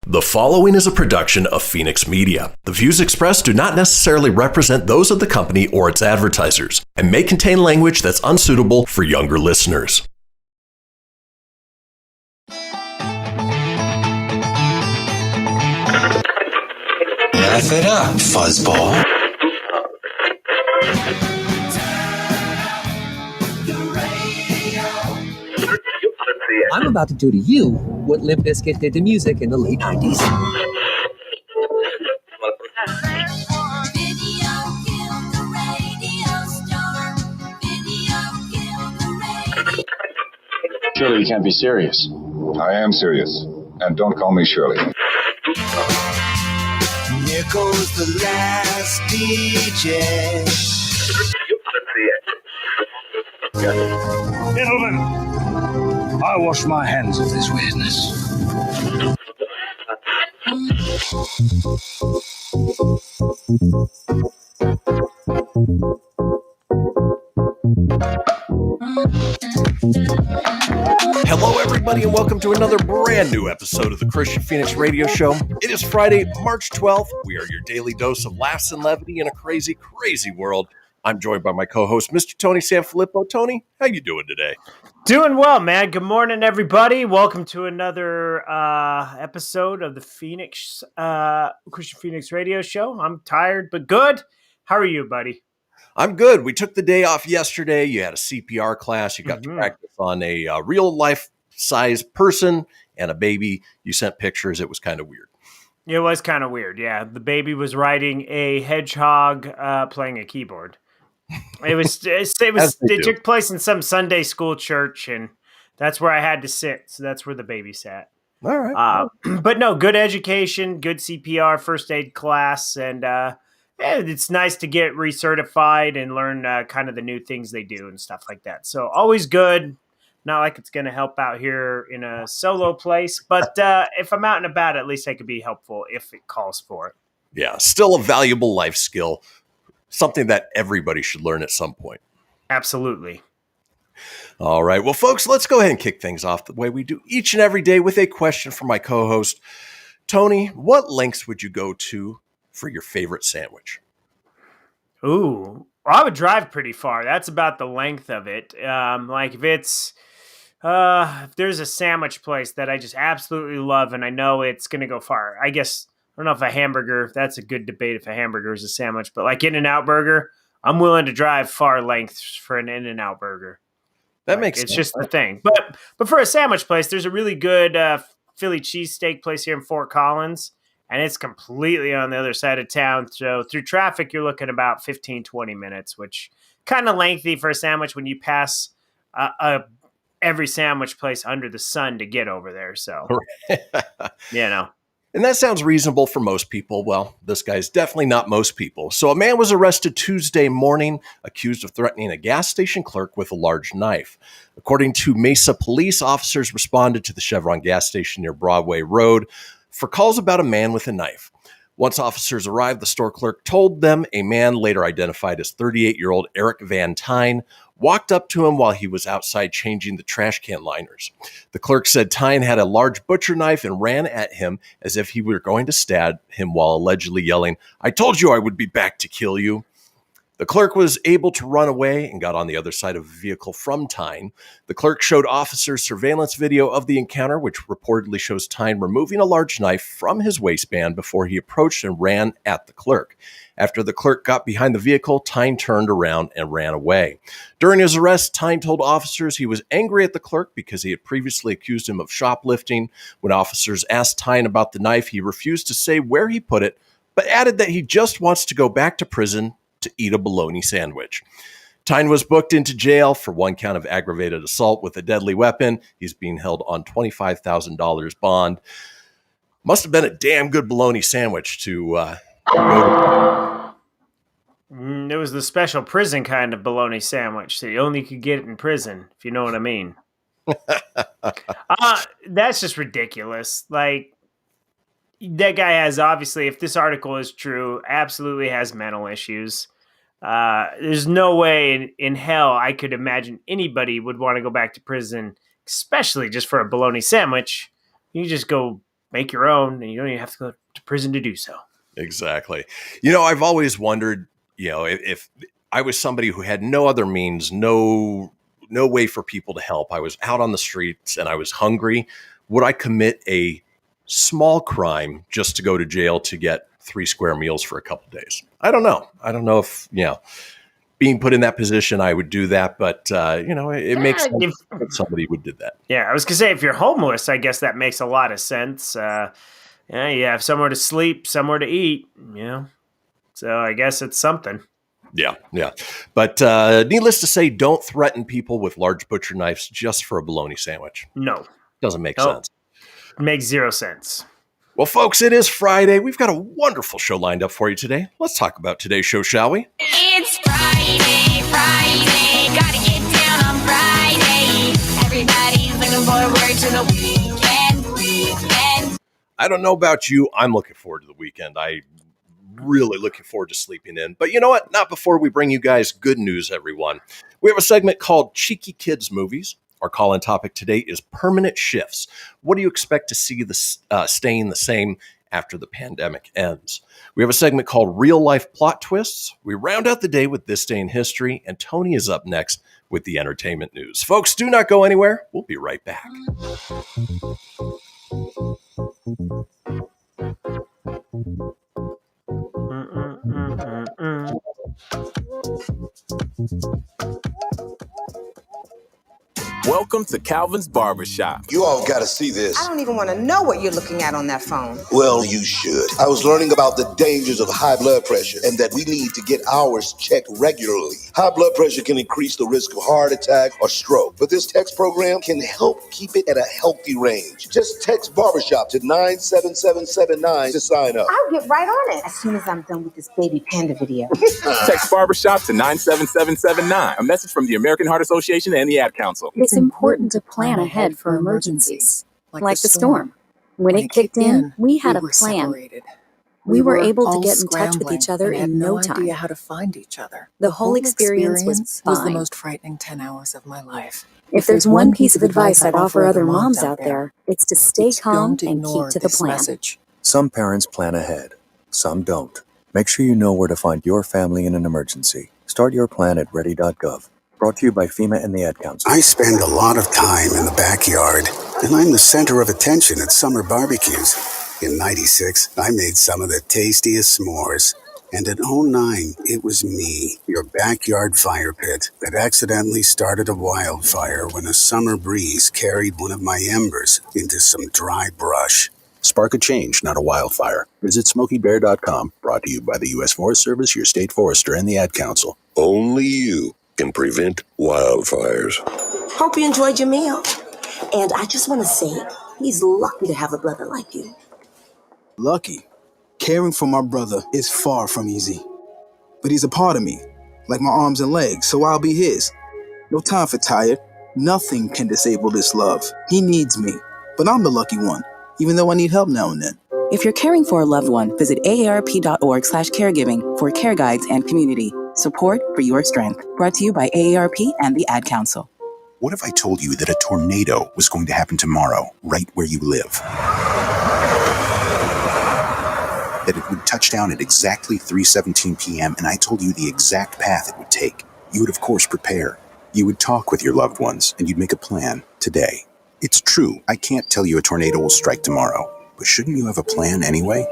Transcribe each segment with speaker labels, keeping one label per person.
Speaker 1: The following is a production of Fenix Media. The views expressed do not necessarily represent those of the company or its advertisers and may contain language that's unsuitable for younger listeners.
Speaker 2: Laugh it up, fuzzball.
Speaker 3: I'm about to do to you what Limp Bizkit did to music in the late 90s.
Speaker 4: Surely you can't be serious.
Speaker 5: I am serious. And don't call me Shirley.
Speaker 2: Here goes the last DJ.
Speaker 4: Gentlemen, I wash my hands of this weirdness.
Speaker 1: Hello, everybody, and welcome to another brand new episode of the Kristian Fenix Radio Show. It is Friday, March 12th. We are your daily dose of laughs and levity in a crazy, crazy world. I'm joined by my co-host, Mr. Tony Sanfilippo. Tony, how you doing today?
Speaker 6: Doing well, man. Good morning, everybody. Welcome to another episode of the Kristian Fenix Radio Show. I'm tired, but good. How are you, buddy?
Speaker 1: I'm good. We took the day off yesterday. You had a CPR class. You got to practice on a real life-size person and a baby. You sent pictures. It was kind of weird.
Speaker 6: It was kind of weird, yeah. The baby was riding a hedgehog playing a keyboard. It took place in some Sunday school church, and that's where I had to sit. So that's where the baby sat.
Speaker 1: All right.
Speaker 6: But no, good education, good CPR, first aid class, and it's nice to get recertified and learn kind of the new things they do and stuff like that. So always good. Not like it's going to help out here in a solo place, but if I'm out and about, at least I could be helpful if it calls for it.
Speaker 1: Yeah, still a valuable life skill. Something that everybody should learn at some point.
Speaker 6: Absolutely.
Speaker 1: All right. Well, folks, let's go ahead and kick things off the way we do each and every day with a question from my co-host. Tony, what lengths would you go to for your favorite sandwich?
Speaker 6: Ooh, I would drive pretty far. That's about the length of it. Like if there's a sandwich place that I just absolutely love and I know it's going to go far, I guess. I don't know if a hamburger, that's a good debate if a hamburger is a sandwich, but like In-N-Out Burger, I'm willing to drive far lengths for an In-N-Out Burger.
Speaker 1: That makes sense.
Speaker 6: It's just the thing. But for a sandwich place, there's a really good Philly cheesesteak place here in Fort Collins, and it's completely on the other side of town. So through traffic, you're looking about 15, 20 minutes, which kind of lengthy for a sandwich when you pass every sandwich place under the sun to get over there. So,
Speaker 1: And that sounds reasonable for most people. Well, this guy's definitely not most people. So a man was arrested Tuesday morning, accused of threatening a gas station clerk with a large knife. According to Mesa police, officers responded to the Chevron gas station near Broadway Road for calls about a man with a knife. Once officers arrived, the store clerk told them a man, later identified as 38-year-old Eric Van Tyne, walked up to him while he was outside changing the trash can liners. The clerk said Tyne had a large butcher knife and ran at him as if he were going to stab him while allegedly yelling, "I told you I would be back to kill you." The clerk was able to run away and got on the other side of a vehicle from Tyne. The clerk showed officers surveillance video of the encounter, which reportedly shows Tyne removing a large knife from his waistband before he approached and ran at the clerk. After the clerk got behind the vehicle, Tyne turned around and ran away. During his arrest, Tyne told officers he was angry at the clerk because he had previously accused him of shoplifting. When officers asked Tyne about the knife, he refused to say where he put it, but added that he just wants to go back to prison to eat a bologna sandwich. Tyne was booked into jail for one count of aggravated assault with a deadly weapon. He's being held on $25,000 bond. Must have been a damn good bologna sandwich to go
Speaker 6: It was the special prison kind of bologna sandwich, so you only could get it in prison, if you know what I mean. That's just ridiculous. Like, that guy has, obviously, if this article is true, absolutely has mental issues. There's no way in hell I could imagine anybody would want to go back to prison, especially just for a bologna sandwich. You just go make your own, and you don't even have to go to prison to do so.
Speaker 1: Exactly. I've always wondered, if I was somebody who had no other means, no way for people to help. I was out on the streets and I was hungry. Would I commit a small crime just to go to jail to get 3 square meals for a couple of days? I don't know. I don't know if, being put in that position, I would do that. But, it makes sense that somebody would do that.
Speaker 6: Yeah, I was going to say, if you're homeless, I guess that makes a lot of sense. You have somewhere to sleep, somewhere to eat, So I guess it's something.
Speaker 1: Yeah. But needless to say, don't threaten people with large butcher knives just for a bologna sandwich.
Speaker 6: No.
Speaker 1: Doesn't make sense.
Speaker 6: It makes 0 sense.
Speaker 1: Well, folks, it is Friday. We've got a wonderful show lined up for you today. Let's talk about today's show, shall we?
Speaker 7: It's Friday. Gotta get down on Friday. Everybody's looking forward to the weekend.
Speaker 1: I don't know about you. I'm looking forward to the weekend. I'm really looking forward to sleeping in. But you know what? Not before we bring you guys good news, everyone. We have a segment called Cheeky Kids Movies. Our call-in topic today is permanent shifts. What do you expect to see staying the same after the pandemic ends? We have a segment called Real Life Plot Twists. We round out the day with This Day in History, and Tony is up next with the entertainment news. Folks, do not go anywhere. We'll be right back.
Speaker 8: Welcome to Calvin's Barbershop.
Speaker 9: You all got to see this.
Speaker 10: I don't even want to know what you're looking at on that phone.
Speaker 9: Well, you should. I was learning about the dangers of high blood pressure and that we need to get ours checked regularly. High blood pressure can increase the risk of heart attack or stroke, but this text program can help keep it at a healthy range. Just text Barbershop to 97779 to sign up.
Speaker 10: I'll get right on it as soon as I'm done with this baby panda video.
Speaker 8: Text Barbershop to 97779. A message from the American Heart Association and the Ad Council.
Speaker 11: It's important to plan ahead for emergencies, like the storm. When it kicked in, we had a plan.
Speaker 12: Separated.
Speaker 11: We were able to get in touch with each other in no time.
Speaker 12: Idea how to find each other.
Speaker 11: The whole experience was fine.
Speaker 12: The most frightening 10 hours of my life.
Speaker 11: If there's one piece of advice I'd offer other moms out there, it's to stay calm and keep to the plan.
Speaker 12: Message.
Speaker 13: Some parents plan ahead, some don't. Make sure you know where to find your family in an emergency. Start your plan at ready.gov. Brought to you by FEMA and the Ad Council.
Speaker 14: I spend a lot of time in the backyard, and I'm the center of attention at summer barbecues. In '96, I made some of the tastiest s'mores. And in '09, it was me, your backyard fire pit, that accidentally started a wildfire when a summer breeze carried one of my embers into some dry brush.
Speaker 13: Spark a change, not a wildfire. Visit SmokeyBear.com. Brought to you by the U.S. Forest Service, your state forester, and the Ad Council.
Speaker 15: Only you can prevent wildfires.
Speaker 16: Hope you enjoyed your meal. And I just want to say, he's lucky to have a brother like you.
Speaker 17: Lucky? Caring for my brother is far from easy. But he's a part of me, like my arms and legs, so I'll be his. No time for tired. Nothing can disable this love. He needs me, but I'm the lucky one, even though I need help now and then.
Speaker 18: If you're caring for a loved one, visit aarp.org/caregiving for care guides and community. Support for your strength. Brought to you by AARP and the Ad Council.
Speaker 19: What if I told you that a tornado was going to happen tomorrow, right where you live? That it would touch down at exactly 3:17 p.m., and I told you the exact path it would take. You would, of course, prepare. You would talk with your loved ones, and you'd make a plan today. It's true, I can't tell you a tornado will strike tomorrow, but shouldn't you have a plan anyway?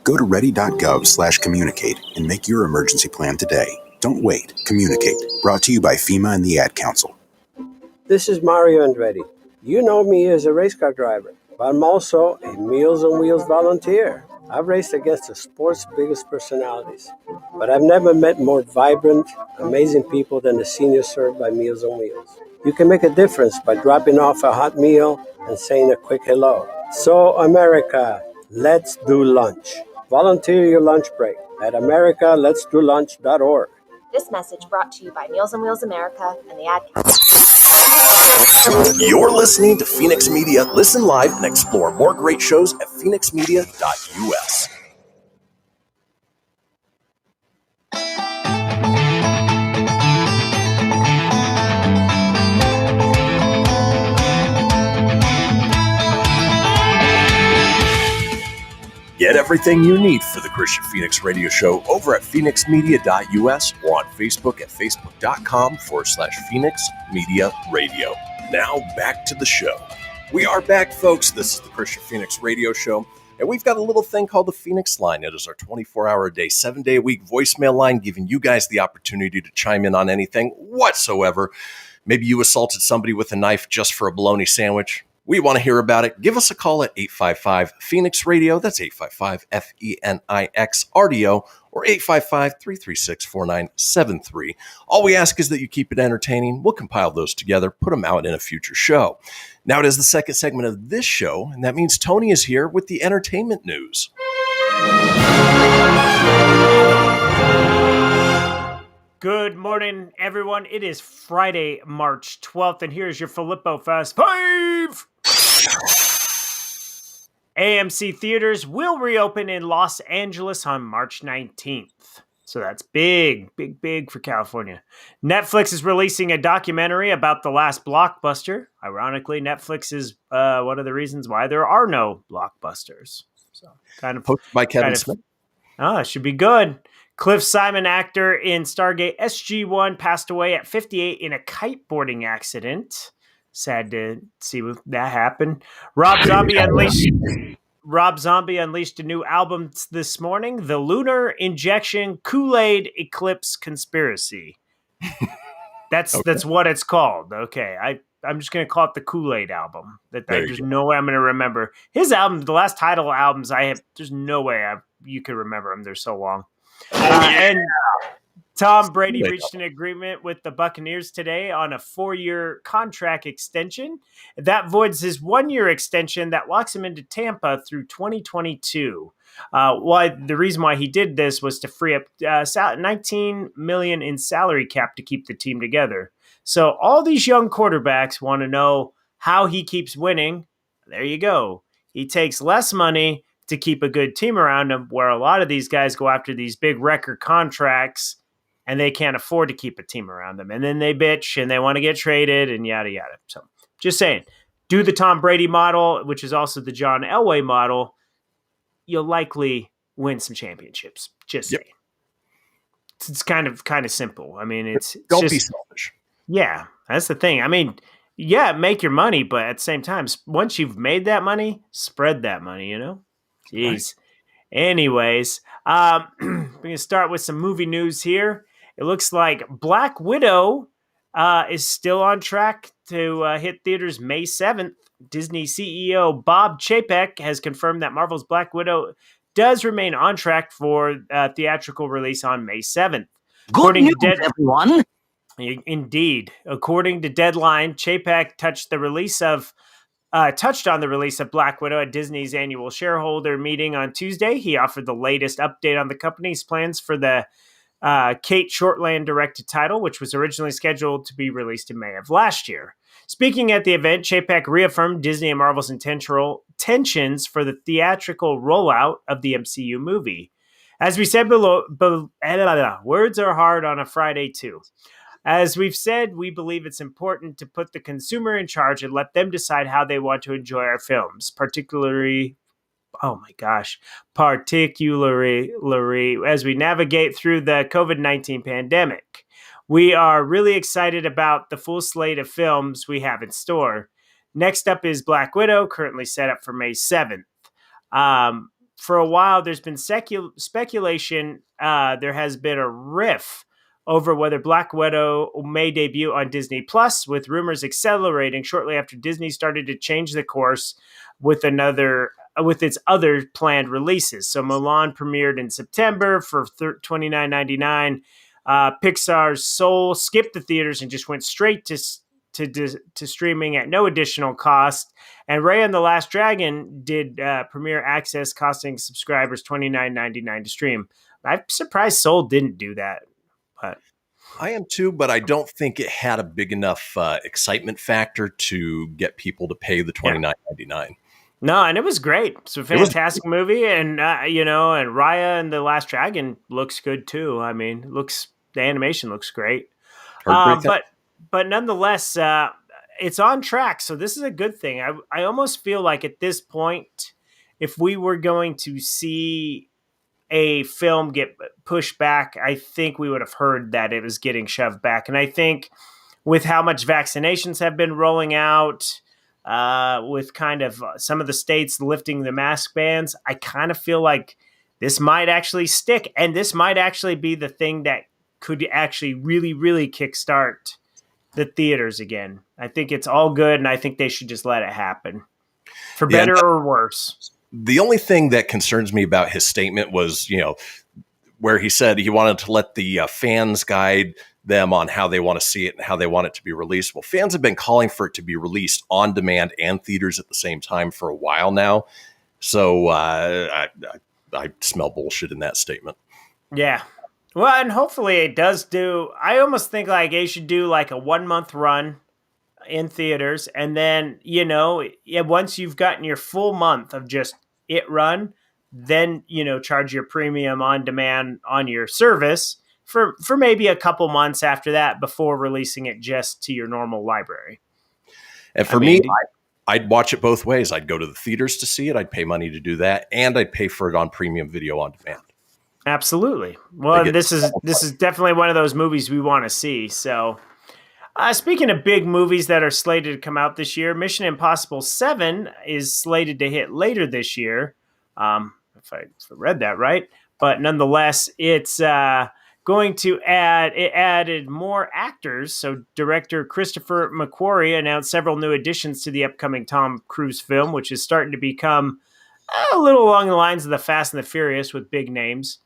Speaker 19: Go to ready.gov/communicate and make your emergency plan today. Don't wait. Communicate. Brought to you by FEMA and the Ad Council.
Speaker 20: This is Mario Andretti. You know me as a race car driver, but I'm also a Meals on Wheels volunteer. I've raced against the sport's biggest personalities, but I've never met more vibrant, amazing people than the seniors served by Meals on Wheels. You can make a difference by dropping off a hot meal and saying a quick hello. So, America, let's do lunch. Volunteer your lunch break at americaletsdolunch.org.
Speaker 21: This message brought to you by Meals on Wheels America and the Ad Council.
Speaker 1: You're listening to Fenix Media. Listen live and explore more great shows at phoenixmedia.us. Get everything you need for the Kristian Fenix Radio Show over at phoenixmedia.us or on Facebook at facebook.com/Fenix Media Radio. Now back to the show. We are back, folks. This is the Kristian Fenix Radio Show, and we've got a little thing called the Fenix Line. It is our 24-hour-a-day, 7-day-a-week voicemail line, giving you guys the opportunity to chime in on anything whatsoever. Maybe you assaulted somebody with a knife just for a bologna sandwich. We want to hear about it. Give us a call at 855-FENIX-RADIO. That's 855-FENIX-RDO or 855-336-4973. All we ask is that you keep it entertaining. We'll compile those together, put them out in a future show. Now it is the second segment of this show, and that means Tony is here with the entertainment news.
Speaker 6: Good morning, everyone. It is Friday, March 12th, and here's your Filippo Fast 5. AMC theaters will reopen in Los Angeles on March 19th. So that's big for California. Netflix is releasing a documentary about the last blockbuster. Ironically, Netflix is one of the reasons why there are no blockbusters. So kind of
Speaker 1: hosted by Kevin Smith.
Speaker 6: It should be good. Cliff Simon, actor in Stargate SG-1, passed away at 58 in a kiteboarding accident. Sad to see that happen. Rob Zombie unleashed a new album this morning, The Lunar Injection Kool-Aid Eclipse Conspiracy. That's what it's called. Okay, I'm just going to call it the Kool-Aid album. There's no way I'm going to remember. His album, the last title albums there's no way you could remember them. They're so long. And Tom Brady reached an agreement with the Buccaneers today on a 4-year contract extension. That voids his 1-year extension that locks him into Tampa through 2022. The reason why he did this was to free up $19 million in salary cap to keep the team together. So all these young quarterbacks want to know how he keeps winning. There you go. He takes less money to keep a good team around him, where a lot of these guys go after these big record contracts and they can't afford to keep a team around them. And then they bitch and they want to get traded and yada, yada. So just saying, do the Tom Brady model, which is also the John Elway model. You'll likely win some championships. Just saying. It's kind of simple. I mean,
Speaker 1: don't be selfish.
Speaker 6: Yeah, that's the thing. I mean, yeah, make your money, but at the same time, once you've made that money, spread that money, Jeez. Right. Anyways, we're going to start with some movie news here. It looks like Black Widow is still on track to hit theaters May 7th. Disney CEO Bob Chapek has confirmed that Marvel's Black Widow does remain on track for theatrical release on May 7th.
Speaker 3: Good news, everyone.
Speaker 6: Indeed. According to Deadline, Chapek touched on the release of Black Widow at Disney's annual shareholder meeting on Tuesday. He offered the latest update on the company's plans for the Kate Shortland directed title, which was originally scheduled to be released in May of last year. Speaking at the event, Chapek reaffirmed Disney and Marvel's intentions for the theatrical rollout of the MCU movie. As we said below, words are hard on a Friday too. As we've said, we believe it's important to put the consumer in charge and let them decide how they want to enjoy our films, particularly as we navigate through the COVID-19 pandemic. We are really excited about the full slate of films we have in store. Next up is Black Widow, currently set up for May 7th. For a while, there's been speculation. There has been a riff over whether Black Widow may debut on Disney Plus, with rumors accelerating shortly after Disney started to change the course with its other planned releases. So Mulan premiered in September for $29.99. Pixar's Soul skipped the theaters and just went straight to streaming at no additional cost. And Raya and the Last Dragon did premiere access, costing subscribers $29.99 to stream. I'm surprised Soul didn't do that. But
Speaker 1: I am too, but I don't think it had a big enough excitement factor to get people to pay the $29.99.
Speaker 6: No, and it was great. It's a fantastic movie, and and Raya and the Last Dragon looks good too. I mean, the animation looks great. But nonetheless, it's on track. So this is a good thing. I almost feel like at this point, if we were going to see a film get pushed back, I think we would have heard that it was getting shoved back. And I think with how much vaccinations have been rolling out, with kind of some of the states lifting the mask bans, I kind of feel like this might actually stick. And this might actually be the thing that could actually really, really kickstart the theaters again. I think it's all good, and I think they should just let it happen, for better or worse.
Speaker 1: The only thing that concerns me about his statement was, where he said he wanted to let the fans guide them on how they want to see it and how they want it to be released. Well, fans have been calling for it to be released on demand and theaters at the same time for a while now. So I smell bullshit in that statement.
Speaker 6: Yeah. Well, and hopefully it does do. I almost think like they should do like a 1 month run in theaters. And then, once you've gotten your full month of just it run, then, charge your premium on demand on your service for maybe a couple months after that before releasing it just to your normal library.
Speaker 1: And for me, I'd watch it both ways. I'd go to the theaters to see it. I'd pay money to do that. And I'd pay for it on premium video on demand.
Speaker 6: Absolutely. Well, this is definitely one of those movies we want to see. So speaking of big movies that are slated to come out this year, Mission Impossible 7 is slated to hit later this year. If I read that right. But nonetheless, it's going to added more actors. So director Christopher McQuarrie announced several new additions to the upcoming Tom Cruise film, which is starting to become a little along the lines of the Fast and the Furious with big names.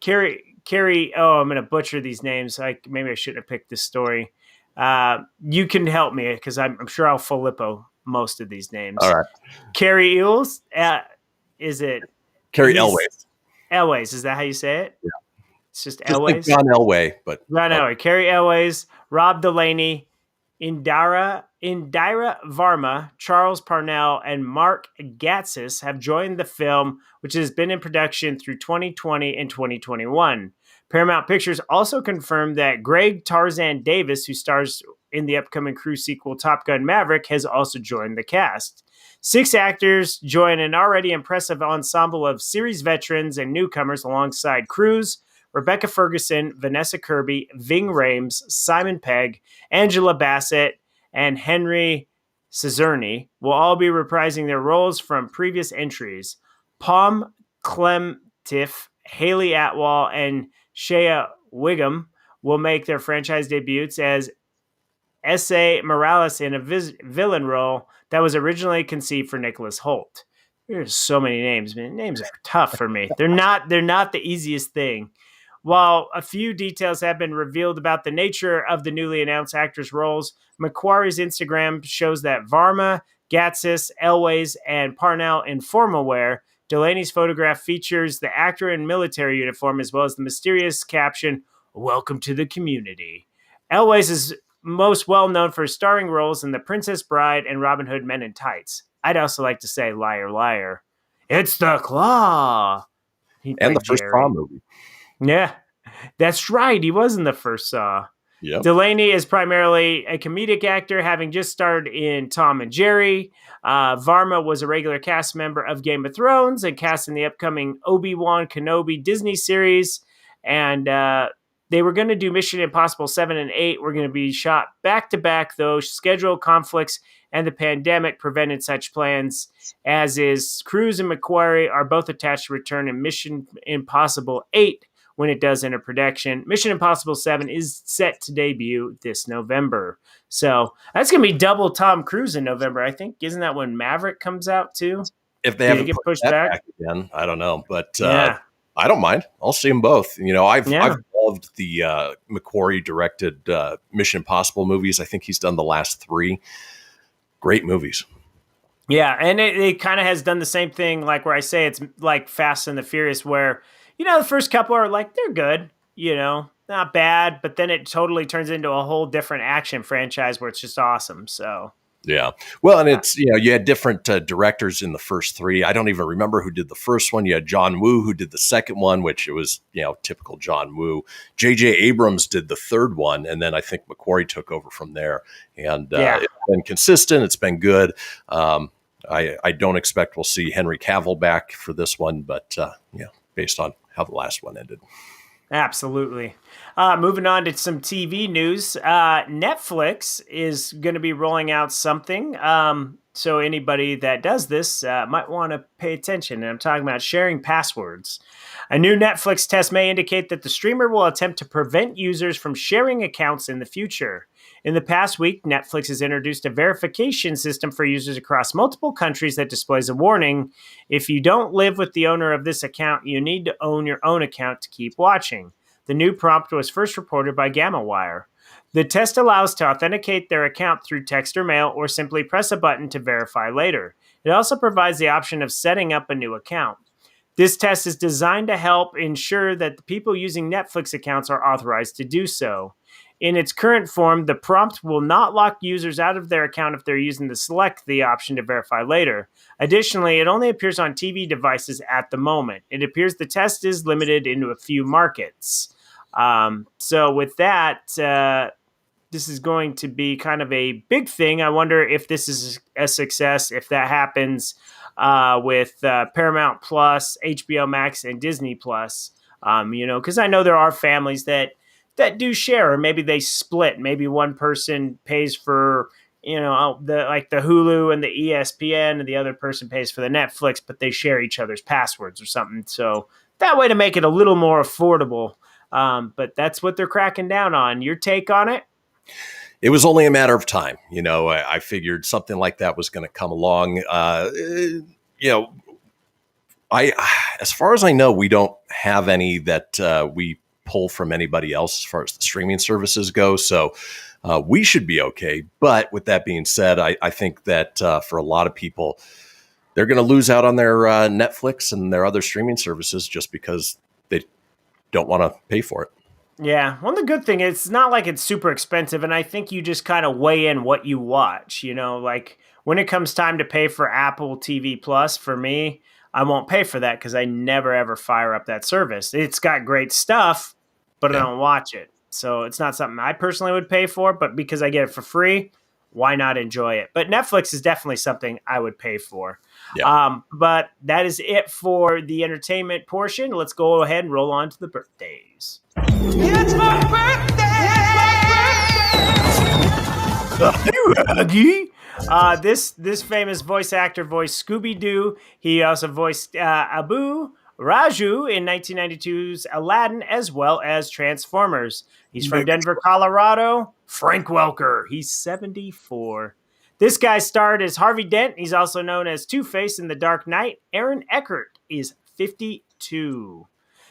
Speaker 6: Carrie, I'm going to butcher these names. Maybe I shouldn't have picked this story. You can help me because I'm sure I'll Filippo most of these names.
Speaker 1: All right.
Speaker 6: Carrie Eels, is it?
Speaker 1: Carrie Elways.
Speaker 6: Elways, is that how you say it?
Speaker 1: Yeah.
Speaker 6: It's just
Speaker 1: Just
Speaker 6: Elways?
Speaker 1: like John Elway, but
Speaker 6: John Elway. Carrie Elways, Rob Delaney, Indira Varma, Charles Parnell, and Mark Gatiss have joined the film, which has been in production through 2020 and 2021. Paramount Pictures also confirmed that Greg Tarzan Davis, who stars in the upcoming Cruise sequel Top Gun Maverick, has also joined the cast. 6 actors join an already impressive ensemble of series veterans and newcomers alongside Cruise, Rebecca Ferguson, Vanessa Kirby, Ving Rhames, Simon Pegg, Angela Bassett, and Henry Cizerni will all be reprising their roles from previous entries. Palm Clemtiff, Haley Atwell, and Shea Wiggum will make their franchise debuts as S.A. Morales in a villain role that was originally conceived for Nicholas Hoult. There's so many names, man. Names are tough for me. They're not the easiest thing. While a few details have been revealed about the nature of the newly announced actors' roles, McQuarrie's Instagram shows that Varma, Gatiss, Elways, and Parnell in formal wear. Delaney's photograph features the actor in military uniform as well as the mysterious caption, "Welcome to the community." Elways is most well known for his starring roles in The Princess Bride and Robin Hood Men in Tights. I'd also like to say, liar, liar. It's the Claw.
Speaker 1: And the first Saw movie.
Speaker 6: Yeah, that's right. He was in the first Saw.
Speaker 1: Yep.
Speaker 6: Delaney is primarily a comedic actor, having just starred in Tom and Jerry. Varma was a regular cast member of Game of Thrones and cast in the upcoming Obi-Wan Kenobi Disney series. And they were going to do Mission Impossible 7 and 8. Were going to be shot back-to-back, though schedule conflicts and the pandemic prevented such plans, as is Cruise and McQuarrie are both attached to return in Mission Impossible 8 when it does enter production. Mission Impossible 7 is set to debut this November. So that's going to be double Tom Cruise in November, I think. Isn't that when Maverick comes out, too?
Speaker 1: If they haven't pushed that back again, I don't know. But I don't mind. I'll see them both. I've loved the McQuarrie directed Mission Impossible movies. I think he's done the last 3. Great movies.
Speaker 6: Yeah, and it kind of has done the same thing, like where I say it's like Fast and the Furious, where the first couple are like, they're good, not bad, but then it totally turns into a whole different action franchise where it's just awesome. So
Speaker 1: yeah, well, and it's you had different directors in the first 3. I don't even remember who did the first one. You had John Woo who did the second one, which it was typical John Woo. J.J. Abrams did the third one, and then I think McQuarrie took over from there. And it's been consistent. It's been good. I don't expect we'll see Henry Cavill back for this one, but based on how the last one ended.
Speaker 6: Absolutely. Moving on to some TV news. Netflix is going to be rolling out something. So anybody that does this might want to pay attention. And I'm talking about sharing passwords. A new Netflix test may indicate that the streamer will attempt to prevent users from sharing accounts in the future. In the past week, Netflix has introduced a verification system for users across multiple countries that displays a warning. If you don't live with the owner of this account, you need to own your own account to keep watching. The new prompt was first reported by GammaWire. The test allows to authenticate their account through text or mail, or simply press a button to verify later. It also provides the option of setting up a new account. This test is designed to help ensure that the people using Netflix accounts are authorized to do so. In its current form, the prompt will not lock users out of their account if they're using the option to verify later. Additionally, it only appears on TV devices at the moment. It appears the test is limited into a few markets. So with that, this is going to be kind of a big thing. I wonder if this is a success, if that happens with Paramount Plus, HBO Max, and Disney Plus. Because I know there are families that do share, or maybe they split. Maybe one person pays for, the Hulu and the ESPN, and the other person pays for the Netflix, but they share each other's passwords or something. So that way to make it a little more affordable. But that's what they're cracking down on. Your take on it?
Speaker 1: It was only a matter of time. I figured something like that was going to come along. As far as I know, we don't have any that we pull from anybody else as far as the streaming services go. So we should be okay. But with that being said, I think that for a lot of people, they're going to lose out on their Netflix and their other streaming services just because they don't want to pay for it.
Speaker 6: Yeah. Well, the good thing is it's not like it's super expensive. And I think you just kind of weigh in what you watch, like when it comes time to pay for Apple TV Plus, for me, I won't pay for that because I never, ever fire up that service. It's got great stuff, but I don't watch it. So it's not something I personally would pay for, but because I get it for free, why not enjoy it? But Netflix is definitely something I would pay for. Yeah. But that is it for the entertainment portion. Let's go ahead and roll on to the birthdays.
Speaker 2: It's my
Speaker 6: birthday! This famous voice actor voiced Scooby-Doo. He also voiced Abu Raju in 1992's Aladdin, as well as Transformers. He's from Denver, Colorado. Frank Welker. He's 74. This guy starred as Harvey Dent. He's also known as Two-Face in The Dark Knight. Aaron Eckhart is 52.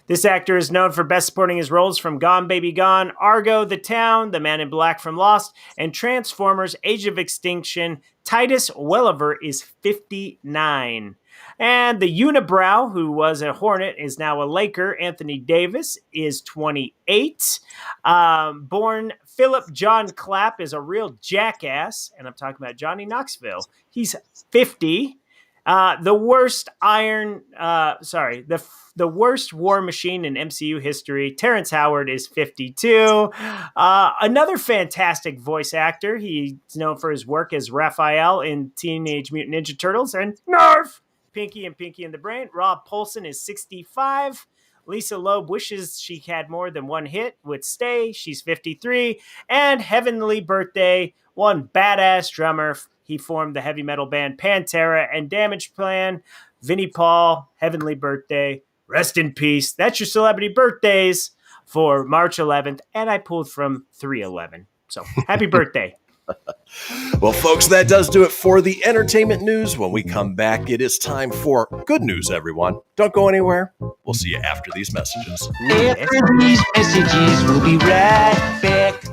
Speaker 6: This actor is known for best supporting his roles from Gone Baby Gone, Argo, The Town, The Man in Black from Lost, and Transformers: Age of Extinction. Titus Welliver is 59. And the unibrow, who was a Hornet, is now a Laker. Anthony Davis is 28. Born Philip John Clapp is a real jackass, and I'm talking about Johnny Knoxville. He's 50. The worst war machine in MCU history, Terrence Howard, is 52. Another fantastic voice actor. He's known for his work as Raphael in Teenage Mutant Ninja Turtles and Nerf, Pinky and Pinky and the Brain. Rob Paulson is 65. Lisa Loeb wishes she had more than one hit with Stay. She's 53. And Heavenly Birthday, one badass drummer. He formed the heavy metal band Pantera and Damage Plan. Vinnie Paul, Heavenly Birthday. Rest in peace. That's your celebrity birthdays for March 11th. And I pulled from 3/11. So happy birthday.
Speaker 1: Well, folks, that does do it for the entertainment news. When we come back, it is time for good news, everyone. Don't go anywhere. We'll see you after these messages.
Speaker 2: After these messages, we'll be right back.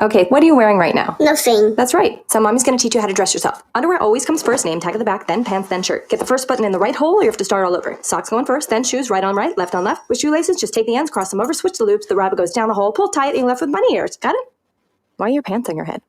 Speaker 5: Okay, what are you wearing right now?
Speaker 22: Nothing.
Speaker 5: That's right. So mommy's going to teach you how to dress yourself. Underwear always comes first, name tag at the back, then pants, then shirt. Get the first button in the right hole or you have to start all over. Socks going first, then shoes, right on right, left on left. With shoelaces, just take the ends, cross them over, switch the loops, the rabbit goes down the hole, pull tight, and you're left with bunny ears. Got it? Why are your pants on your head?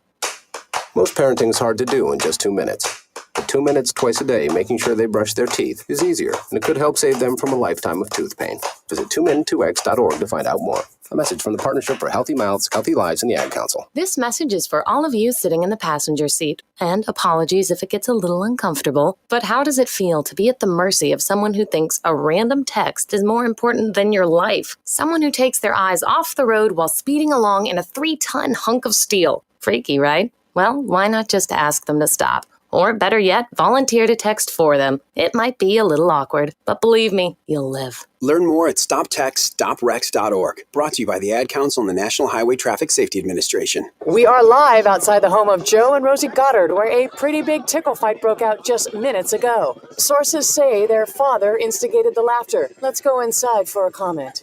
Speaker 23: Most parenting is hard to do in just 2 minutes. But 2 minutes twice a day making sure they brush their teeth is easier, and it could help save them from a lifetime of tooth pain. Visit 2min2x.org to find out more. A message from the Partnership for Healthy Mouths, Healthy Lives, and the Ad Council.
Speaker 4: This message is for all of you sitting in the passenger seat. And apologies if it gets a little uncomfortable. But how does it feel to be at the mercy of someone who thinks a random text is more important than your life? Someone who takes their eyes off the road while speeding along in a 3-ton hunk of steel. Freaky, right? Well, why not just ask them to stop? Or better yet, volunteer to text for them. It might be a little awkward, but believe me, you'll live.
Speaker 7: Learn more at stoptextstoprex.org. Brought to you by the Ad Council and the National Highway Traffic Safety Administration.
Speaker 22: We are live outside the home of Joe and Rosie Goddard, where a pretty big tickle fight broke out just minutes ago. Sources say their father instigated the laughter. Let's go inside for a comment.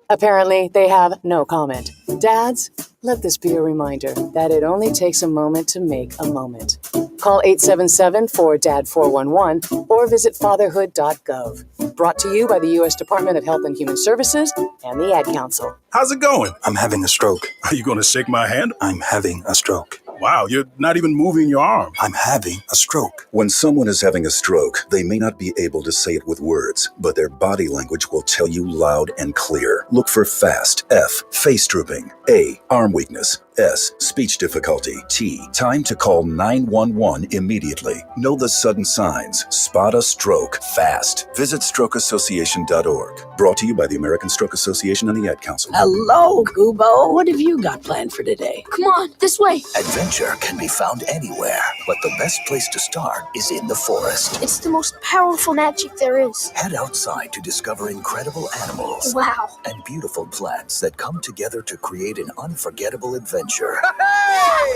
Speaker 22: Apparently, they have no comment. Dads, let this be a reminder that it only takes a moment to make a moment. Call 877-4DAD-411 or visit fatherhood.gov. Brought to you by the U.S. Department of Health and Human Services and the Ad Council.
Speaker 24: How's it going? I'm having a stroke. Are you going to shake my hand? I'm having a stroke. Wow, you're not even moving your arm. I'm having a stroke.
Speaker 19: When someone is having a stroke, they may not be able to say it with words, but their body language will tell you loud and clear. Look for FAST. F, face drooping. A, arm weakness. S, speech difficulty. T, time to call 911 immediately. Know the sudden signs. Spot a stroke fast. Visit strokeassociation.org. Brought to you by the American Stroke Association and the Ad Council.
Speaker 25: Hello, Kubo. What have you got planned for today?
Speaker 26: Come on, this way.
Speaker 27: Adventure can be found anywhere, but the best place to start is in the forest.
Speaker 26: It's the most powerful magic there is.
Speaker 27: Head outside to discover incredible animals.
Speaker 26: Wow.
Speaker 27: And beautiful plants that come together to create an unforgettable adventure.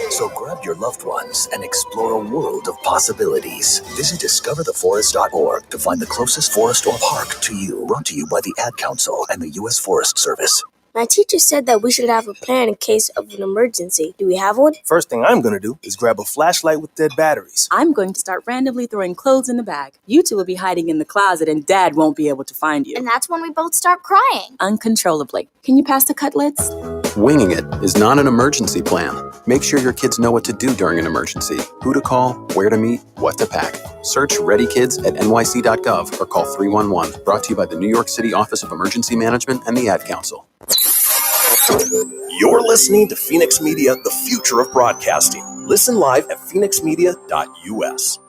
Speaker 27: So grab your loved ones and explore a world of possibilities. Visit discovertheforest.org to find the closest forest or park to you. Brought to you by the Ad Council and the U.S. Forest Service.
Speaker 26: My teacher said that we should have a plan in case of an emergency. Do we have one?
Speaker 28: First thing I'm going to do is grab a flashlight with dead batteries.
Speaker 18: I'm going to start randomly throwing clothes in the bag. You two will be hiding in the closet and Dad won't be able to find you.
Speaker 26: And that's when we both start crying.
Speaker 18: Uncontrollably. Can you pass the cutlets?
Speaker 7: Winging it is not an emergency plan. Make sure your kids know what to do during an emergency. Who to call, where to meet, what to pack. Search Ready Kids at nyc.gov or call 311. Brought to you by the New York City Office of Emergency Management and the Ad Council.
Speaker 1: You're listening to Fenix Media, the future of broadcasting. Listen live at phoenixmedia.us.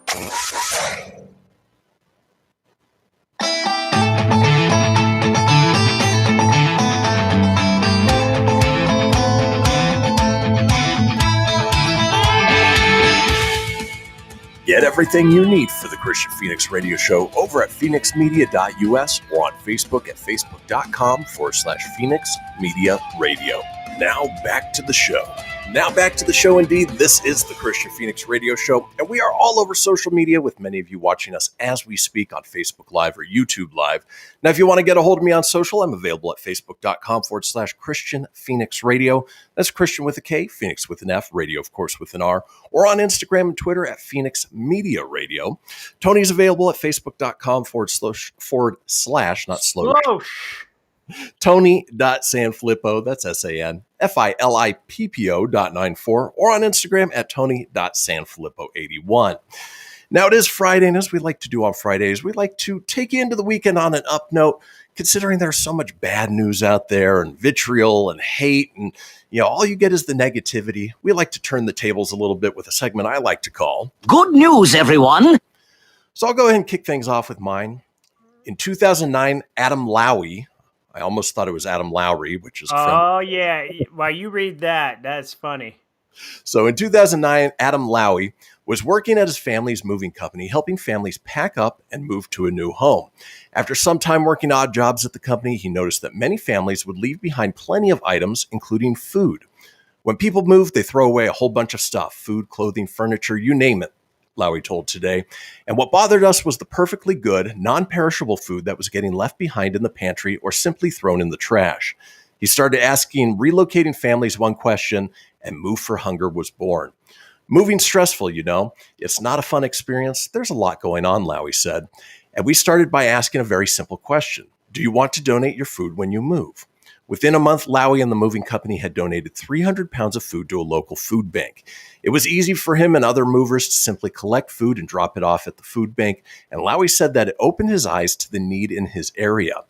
Speaker 1: Get everything you need for the Kristian Fenix radio show over at phoenixmedia.us or on Facebook at facebook.com/Fenix Media Radio. Now back to the show. Indeed. This is the Kristian Fenix radio show, and we are all over social media with many of you watching us as we speak on Facebook Live or YouTube Live. Now, if you want to get a hold of me on social, I'm available at facebook.com/Kristian Fenix Radio. That's Kristian with a K, Fenix with an F, radio, of course, with an R, or on Instagram and Twitter at Fenix Media Radio. Tony's available at facebook.com Tony.Sanfilippo, that's SANFILIPPO.94, or on Instagram at Tony.Sanfilippo81. Now, it is Friday, and as we like to do on Fridays, we like to take you into the weekend on an up note, considering there's so much bad news out there and vitriol and hate, and all you get is the negativity. We like to turn the tables a little bit with a segment I like to call
Speaker 2: Good News, everyone!
Speaker 1: So I'll go ahead and kick things off with mine. In 2009, Adam Lowy, I almost thought it was Adam Lowry, which is
Speaker 6: Oh, yeah. While you read that, that's funny.
Speaker 1: So in 2009, Adam Lowy was working at his family's moving company, helping families pack up and move to a new home. After some time working odd jobs at the company, he noticed that many families would leave behind plenty of items, including food. When people move, they throw away a whole bunch of stuff, food, clothing, furniture, you name it, Lowy told Today. And what bothered us was the perfectly good, non-perishable food that was getting left behind in the pantry or simply thrown in the trash. He started asking relocating families one question, and Move for Hunger was born. Moving's stressful, It's not a fun experience. There's a lot going on, Lowy said. And we started by asking a very simple question. Do you want to donate your food when you move? Within a month, Lowy and the moving company had donated 300 pounds of food to a local food bank. It was easy for him and other movers to simply collect food and drop it off at the food bank, and Lowy said that it opened his eyes to the need in his area.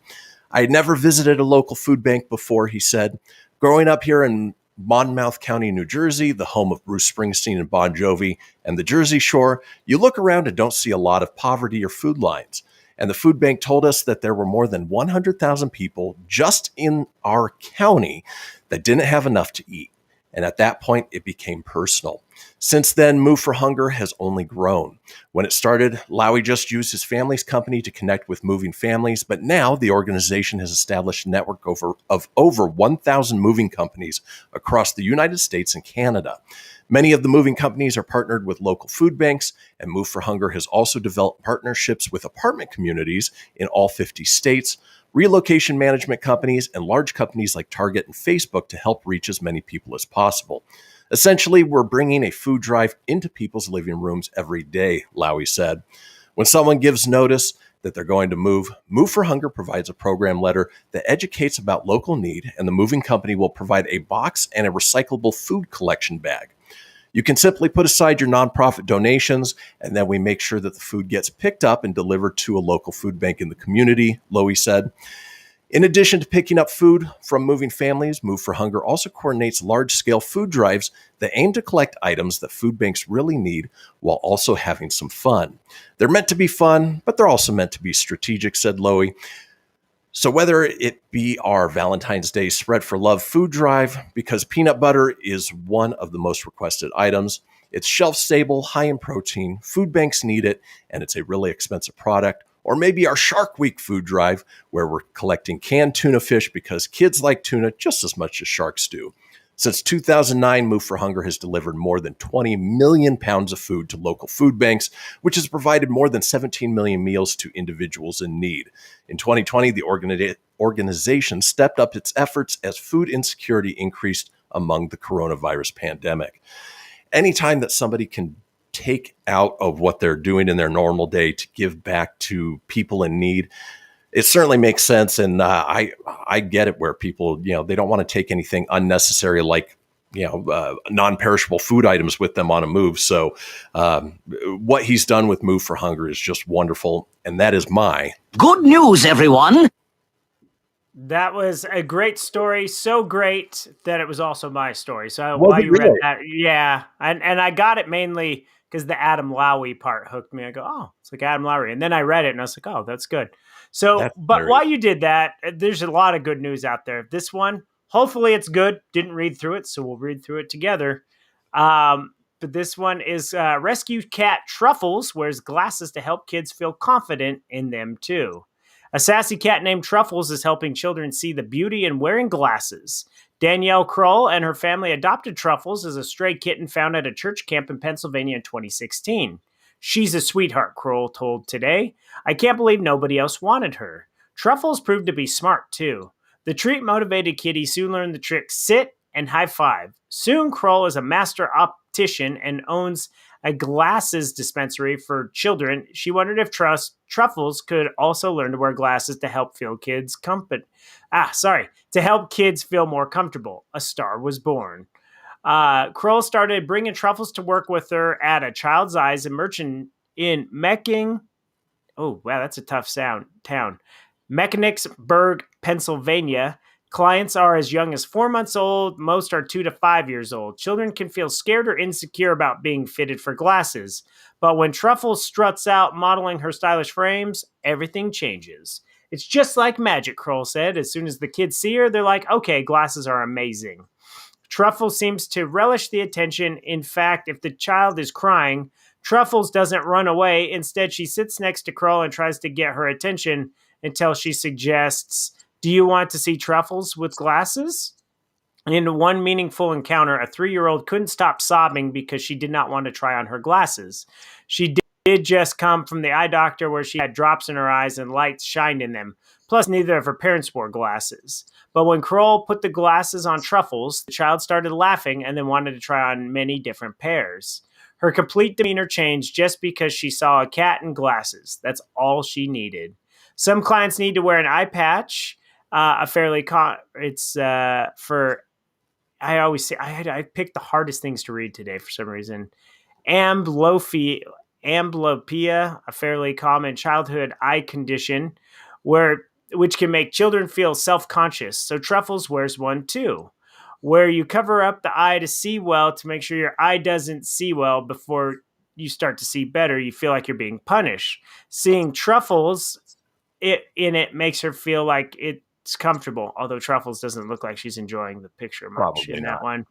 Speaker 1: I had never visited a local food bank before, he said. Growing up here in Monmouth County, New Jersey, the home of Bruce Springsteen and Bon Jovi, and the Jersey Shore, you look around and don't see a lot of poverty or food lines. And the food bank told us that there were more than 100,000 people just in our county that didn't have enough to eat. And at that point, it became personal. Since then, Move for Hunger has only grown. When it started, Lowy just used his family's company to connect with moving families, but now the organization has established a network of over 1,000 moving companies across the United States and Canada. Many of the moving companies are partnered with local food banks, and Move for Hunger has also developed partnerships with apartment communities in all 50 states, relocation management companies, and large companies like Target and Facebook to help reach as many people as possible. Essentially, we're bringing a food drive into people's living rooms every day, Lowy said. When someone gives notice that they're going to move, Move for Hunger provides a program letter that educates about local need, and the moving company will provide a box and a recyclable food collection bag. You can simply put aside your nonprofit donations, and then we make sure that the food gets picked up and delivered to a local food bank in the community, Lowy said. In addition to picking up food from moving families, Move for Hunger also coordinates large-scale food drives that aim to collect items that food banks really need while also having some fun. They're meant to be fun, but they're also meant to be strategic, said Lowy. So whether it be our Valentine's Day Spread for Love food drive, because peanut butter is one of the most requested items, it's shelf-stable, high in protein, food banks need it, and it's a really expensive product. Or maybe our Shark Week food drive, where we're collecting canned tuna fish because kids like tuna just as much as sharks do. Since 2009, Move for Hunger has delivered more than 20 million pounds of food to local food banks, which has provided more than 17 million meals to individuals in need. In 2020, the organization stepped up its efforts as food insecurity increased among the coronavirus pandemic. Anytime that somebody can take out of what they're doing in their normal day to give back to people in need, it certainly makes sense. And I get it where people, they don't want to take anything unnecessary like, non-perishable food items with them on a move. So what he's done with Move for Hunger is just wonderful. And that is my
Speaker 2: good news, everyone.
Speaker 6: That was a great story. So great that it was also my story. So while you read that, yeah. And I got it mainly because the Adam Lowy part hooked me. I go, oh, it's like Adam Lowy. And then I read it and I was like, oh, that's good. So, but while you did that, there's a lot of good news out there. This one, hopefully it's good. Didn't read through it, so we'll read through it together. But this one is rescue cat Truffles wears glasses to help kids feel confident in them too. A sassy cat named Truffles is helping children see the beauty in wearing glasses. Danielle Kroll and her family adopted Truffles as a stray kitten found at a church camp in Pennsylvania in 2016. She's a sweetheart, Kroll told Today. I can't believe nobody else wanted her. Truffles proved to be smart, too. The treat-motivated kitty soon learned the trick sit and high five. Soon, Kroll is a master optician and owns a glasses dispensary for children. She wondered if Truffles could also learn to wear glasses to help to help kids feel more comfortable. A star was born. Kroll started bringing Truffles to work with her at a Child's Eyes merchant in Mechanicsburg, Pennsylvania. Clients are as young as 4 months old. Most are 2 to 5 years old. Children can feel scared or insecure about being fitted for glasses. But when Truffles struts out modeling her stylish frames, everything changes. It's just like magic, Kroll said. As soon as the kids see her, they're like, okay, glasses are amazing. Truffles seems to relish the attention. In fact, if the child is crying, Truffles doesn't run away. Instead, she sits next to Kroll and tries to get her attention until she suggests, do you want to see Truffles with glasses? In one meaningful encounter, a 3-year-old couldn't stop sobbing because she did not want to try on her glasses. She did just come from the eye doctor where she had drops in her eyes and lights shined in them. Plus, neither of her parents wore glasses. But when Kroll put the glasses on Truffles, the child started laughing and then wanted to try on many different pairs. Her complete demeanor changed just because she saw a cat in glasses. That's all she needed. Some clients need to wear an eye patch It's for, I always say, I picked the hardest things to read today for some reason. Amblyopia, a fairly common childhood eye condition which can make children feel self-conscious. So Truffles wears one too, where you cover up the eye to see well, to make sure your eye doesn't see well before you start to see better. You feel like you're being punished. Seeing Truffles in it makes her feel like it's comfortable, although Truffles doesn't look like she's enjoying the picture much. Probably in that one.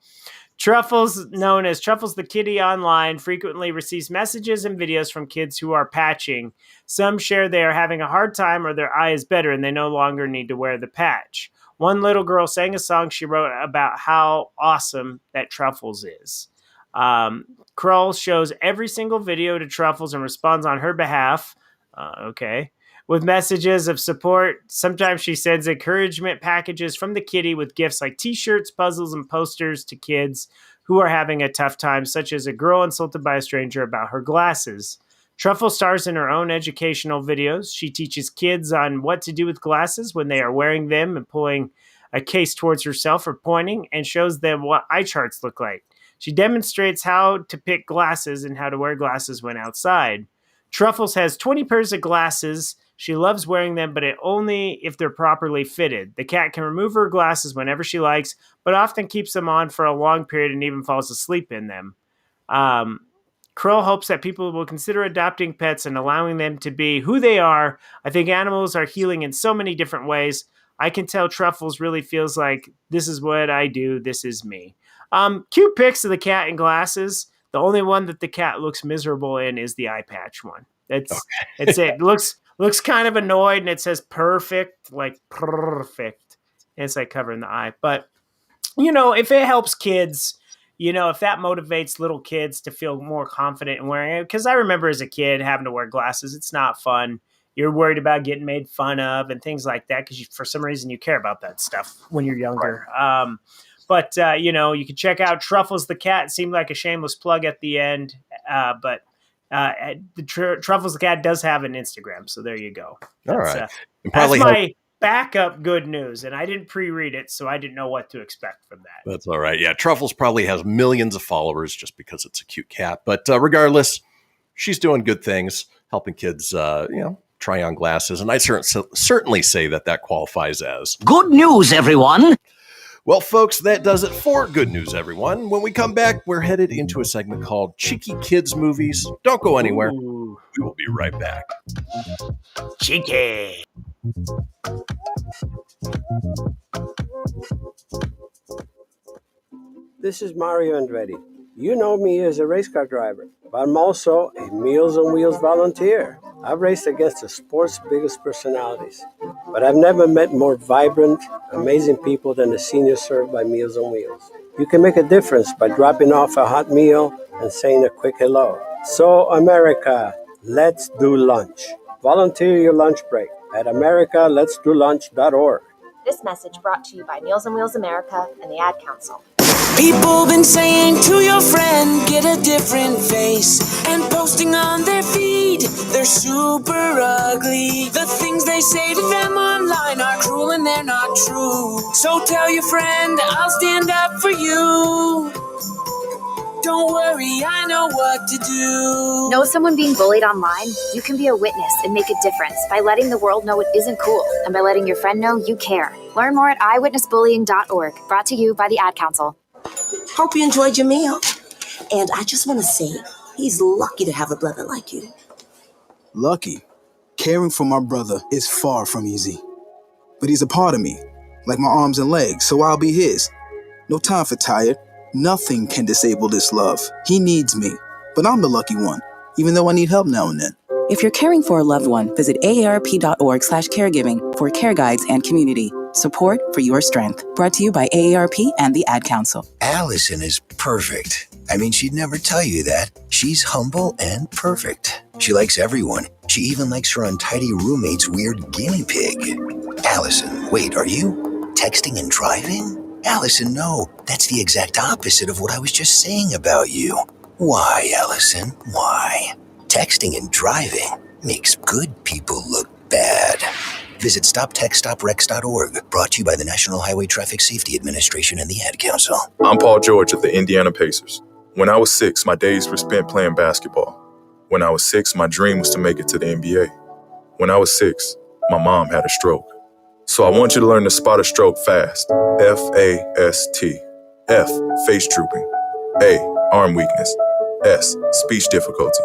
Speaker 6: Truffles, known as Truffles the Kitty online, frequently receives messages and videos from kids who are patching. Some share they are having a hard time or their eye is better and they no longer need to wear the patch. One little girl sang a song she wrote about how awesome that Truffles is. Kroll shows every single video to Truffles and responds on her behalf. With messages of support. Sometimes she sends encouragement packages from the kitty with gifts like t-shirts, puzzles, and posters to kids who are having a tough time, such as a girl insulted by a stranger about her glasses. Truffle stars in her own educational videos. She teaches kids on what to do with glasses when they are wearing them and pulling a case towards herself or pointing, and shows them what eye charts look like. She demonstrates how to pick glasses and how to wear glasses when outside. Truffles has 20 pairs of glasses. She loves wearing them, but only if they're properly fitted. The cat can remove her glasses whenever she likes, but often keeps them on for a long period and even falls asleep in them. Kroll hopes that people will consider adopting pets and allowing them to be who they are. I think animals are healing in so many different ways. I can tell Truffles really feels like, this is what I do, this is me. Cute pics of the cat in glasses. The only one that the cat looks miserable in is the eye patch one. It's it. Looks kind of annoyed, and it says perfect, like perfect. And it's like covering the eye. But, if it helps kids, if that motivates little kids to feel more confident in wearing it. Because I remember as a kid having to wear glasses. It's not fun. You're worried about getting made fun of and things like that because for some reason you care about that stuff when you're younger. Right. But you can check out Truffles the Cat. It seemed like a shameless plug at the end. But Truffles the Cat does have an Instagram. So there you go.
Speaker 1: All right.
Speaker 6: That's my backup good news. And I didn't pre-read it, so I didn't know what to expect from that.
Speaker 1: That's all right. Yeah, Truffles probably has millions of followers just because it's a cute cat. But regardless, she's doing good things, helping kids, try on glasses. And I certainly say that qualifies as
Speaker 2: good news, everyone.
Speaker 1: Well, folks, that does it for Good News, everyone. When we come back, we're headed into a segment called Cheeky Kids Movies. Don't go anywhere.
Speaker 6: Ooh.
Speaker 1: We will be right back.
Speaker 6: Cheeky.
Speaker 20: This is Mario Andretti. You know me as a race car driver, but I'm also a Meals on Wheels volunteer. I've raced against the sport's biggest personalities, but I've never met more vibrant, amazing people than the seniors served by Meals on Wheels. You can make a difference by dropping off a hot meal and saying a quick hello. So, America, let's do lunch. Volunteer your lunch break at americaletsdolunch.org.
Speaker 21: This message brought to you by Meals on Wheels America and the Ad Council.
Speaker 8: People been saying to your friend, get a different face, and posting on their feed, they're super ugly. The things they say to them online are cruel and they're not true. So tell your friend, I'll stand up for you. Don't worry, I know what to do.
Speaker 21: Know someone being bullied online? You can be a witness and make a difference by letting the world know it isn't cool and by letting your friend know you care. Learn more at eyewitnessbullying.org. Brought to you by the Ad Council.
Speaker 16: Hope you enjoyed your meal. And I just want to say, he's lucky to have a brother like you.
Speaker 17: Lucky? Caring for my brother is far from easy. But he's a part of me, like my arms and legs, so I'll be his. No time for tired. Nothing can disable this love. He needs me, but I'm the lucky one, even though I need help now and then.
Speaker 18: If you're caring for a loved one, visit aarp.org/caregiving for care guides and community. Support for your strength. Brought to you by AARP and the Ad Council.
Speaker 27: Allison is perfect. I mean, she'd never tell you that. She's humble and perfect. She likes everyone. She even likes her untidy roommate's weird guinea pig. Allison, wait, are you texting and driving? Allison, no. That's the exact opposite of what I was just saying about you. Why, Allison? Why? Texting and driving makes good people look bad. Visit StopTextStopWrecks.org. Brought to you by the National Highway Traffic Safety Administration and the Ad Council.
Speaker 3: I'm Paul George of the Indiana Pacers. When I was 6, my days were spent playing basketball. When I was 6, my dream was to make it to the NBA. When I was 6, my mom had a stroke. So I want you to learn to spot a stroke fast. F-A-S-T. F, face drooping. A, arm weakness. S, speech difficulty.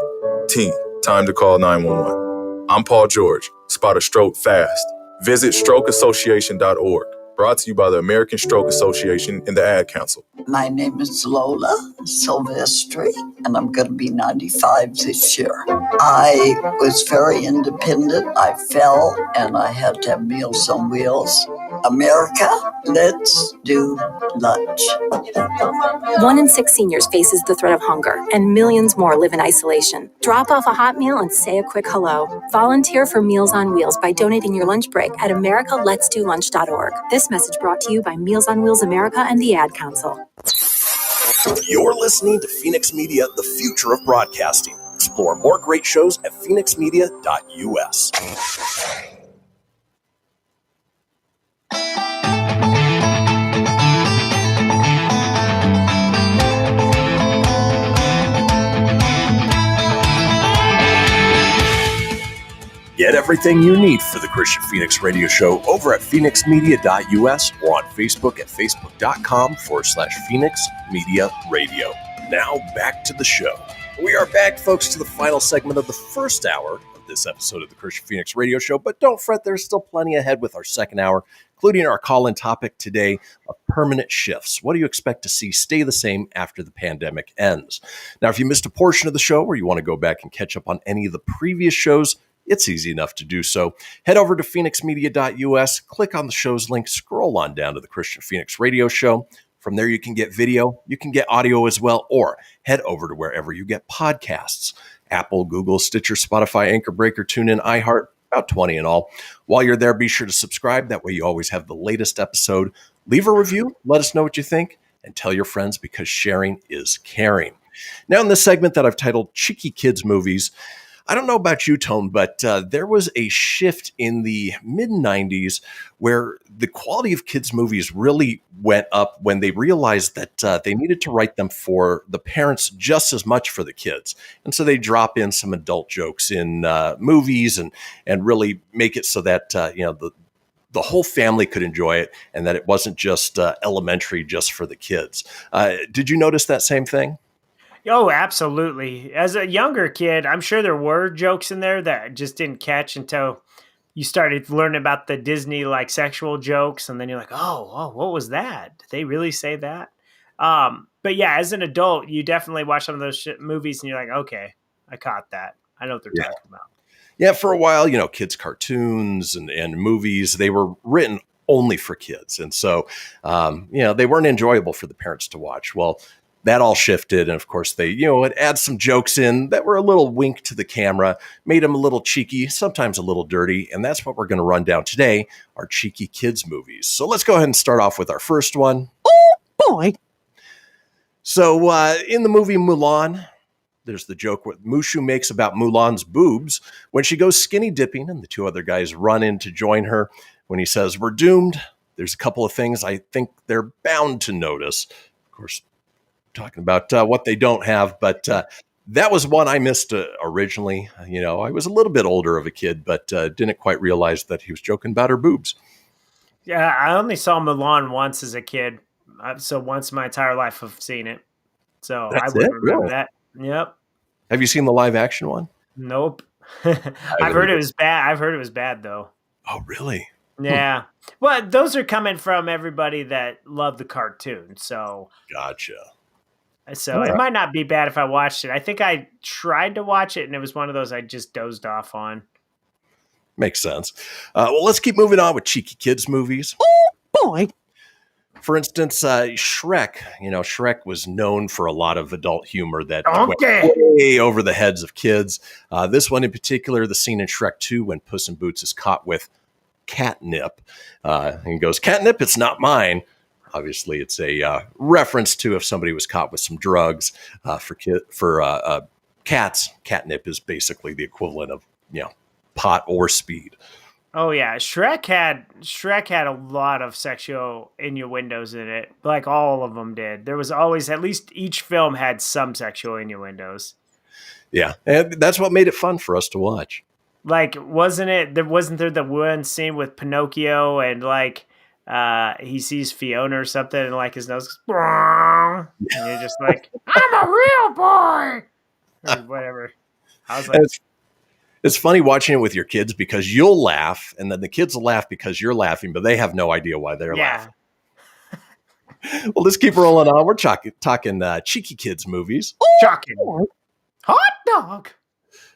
Speaker 3: T, time to call 911. I'm Paul George. Spot a stroke fast. Visit strokeassociation.org. Brought to you by the American Stroke Association and the Ad Council.
Speaker 9: My name is Lola Silvestri, and I'm going to be 95 this year. I was very independent. I fell, and I had to have Meals on Wheels. America, let's do lunch.
Speaker 5: 1 in 6 seniors faces the threat of hunger, and millions more live in isolation. Drop off a hot meal and say a quick hello. Volunteer for Meals on Wheels by donating your lunch break at americaletsdolunch.org. This message brought to you by Meals on Wheels America and the Ad Council.
Speaker 1: You're listening to Fenix Media, the future of broadcasting. Explore more great shows at phoenixmedia.us. Get everything you need for the Kristian Fenix radio show over at phoenixmedia.us or on Facebook at facebook.com/Fenix Media Radio. Now back to the show. We are back, folks, to the final segment of the first hour of this episode of the Kristian Fenix radio show. But don't fret, there's still plenty ahead with our second hour, including our call-in topic today of permanent shifts. What do you expect to see stay the same after the pandemic ends? Now, if you missed a portion of the show or you want to go back and catch up on any of the previous shows, it's easy enough to do so. Head over to phoenixmedia.us, click on the show's link, scroll on down to the Kristian Fenix radio show. From there, you can get video, you can get audio as well, or head over to wherever you get podcasts. Apple, Google, Stitcher, Spotify, Anchor Breaker, TuneIn, iHeart, about 20 in all. While you're there, be sure to subscribe. That way you always have the latest episode. Leave a review, let us know what you think, and tell your friends because sharing is caring. Now in this segment that I've titled Cheeky Kids Movies, I don't know about you, Tone, but there was a shift in the mid-90s where the quality of kids' movies really went up when they realized that they needed to write them for the parents just as much for the kids. And so they drop in some adult jokes in movies and really make it so that, the whole family could enjoy it and that it wasn't just elementary just for the kids. Did you notice that same thing?
Speaker 6: Oh, absolutely. As a younger kid, I'm sure there were jokes in there that I just didn't catch until you started learning about the Disney sexual jokes. And then you're like, oh, what was that? Did they really say that? But yeah, as an adult, you definitely watch some of those movies and you're like, okay, I caught that. I know what they're talking about.
Speaker 1: Yeah, for a while, kids' cartoons and movies, they were written only for kids. And so, they weren't enjoyable for the parents to watch. Well, that all shifted. And of course, they, it adds some jokes in that were a little wink to the camera, made them a little cheeky, sometimes a little dirty. And that's what we're going to run down today, our cheeky kids movies. So let's go ahead and start off with our first one.
Speaker 25: Oh, boy.
Speaker 1: So in the movie Mulan, there's the joke what Mushu makes about Mulan's boobs when she goes skinny dipping and the two other guys run in to join her. When he says, we're doomed, there's a couple of things I think they're bound to notice. Of course, talking about what they don't have, but that was one I missed originally. I was a little bit older of a kid, but didn't quite realize that he was joking about her boobs.
Speaker 6: Yeah, I only saw Mulan once as a kid. So once in my entire life I've seen it. So I wouldn't remember that. Yep.
Speaker 1: Have you seen the live action one?
Speaker 6: Nope. I've heard it was bad. I've heard it was bad though.
Speaker 1: Oh, really?
Speaker 6: Yeah. Well, those are coming from everybody that loved the cartoon. So
Speaker 1: gotcha.
Speaker 6: So it might not be bad if I watched it. I think I tried to watch it and it was one of those I just dozed off on.
Speaker 1: Makes sense. Well, let's keep moving on with cheeky kids movies.
Speaker 25: Oh, boy.
Speaker 1: For instance, Shrek. Shrek was known for a lot of adult humor that went way over the heads of kids. This one in particular, the scene in Shrek 2 when Puss in Boots is caught with catnip. And he goes, catnip, it's not mine. Obviously, it's a reference to if somebody was caught with some drugs. For cats, catnip is basically the equivalent of pot or speed.
Speaker 6: Oh yeah, Shrek had a lot of sexual innuendos in it. Like all of them did. There was always at least each film had some sexual innuendos.
Speaker 1: Yeah, and that's what made it fun for us to watch.
Speaker 6: Like, wasn't there the one scene with Pinocchio and like he sees Fiona or something and like his nose goes, and you're just like, I'm a real boy or whatever. I was like,
Speaker 1: it's funny watching it with your kids because you'll laugh and then the kids will laugh because you're laughing, but they have no idea why they're laughing. Well, let's keep rolling on. We're talking cheeky kids movies.
Speaker 6: Shocking. Hot dog.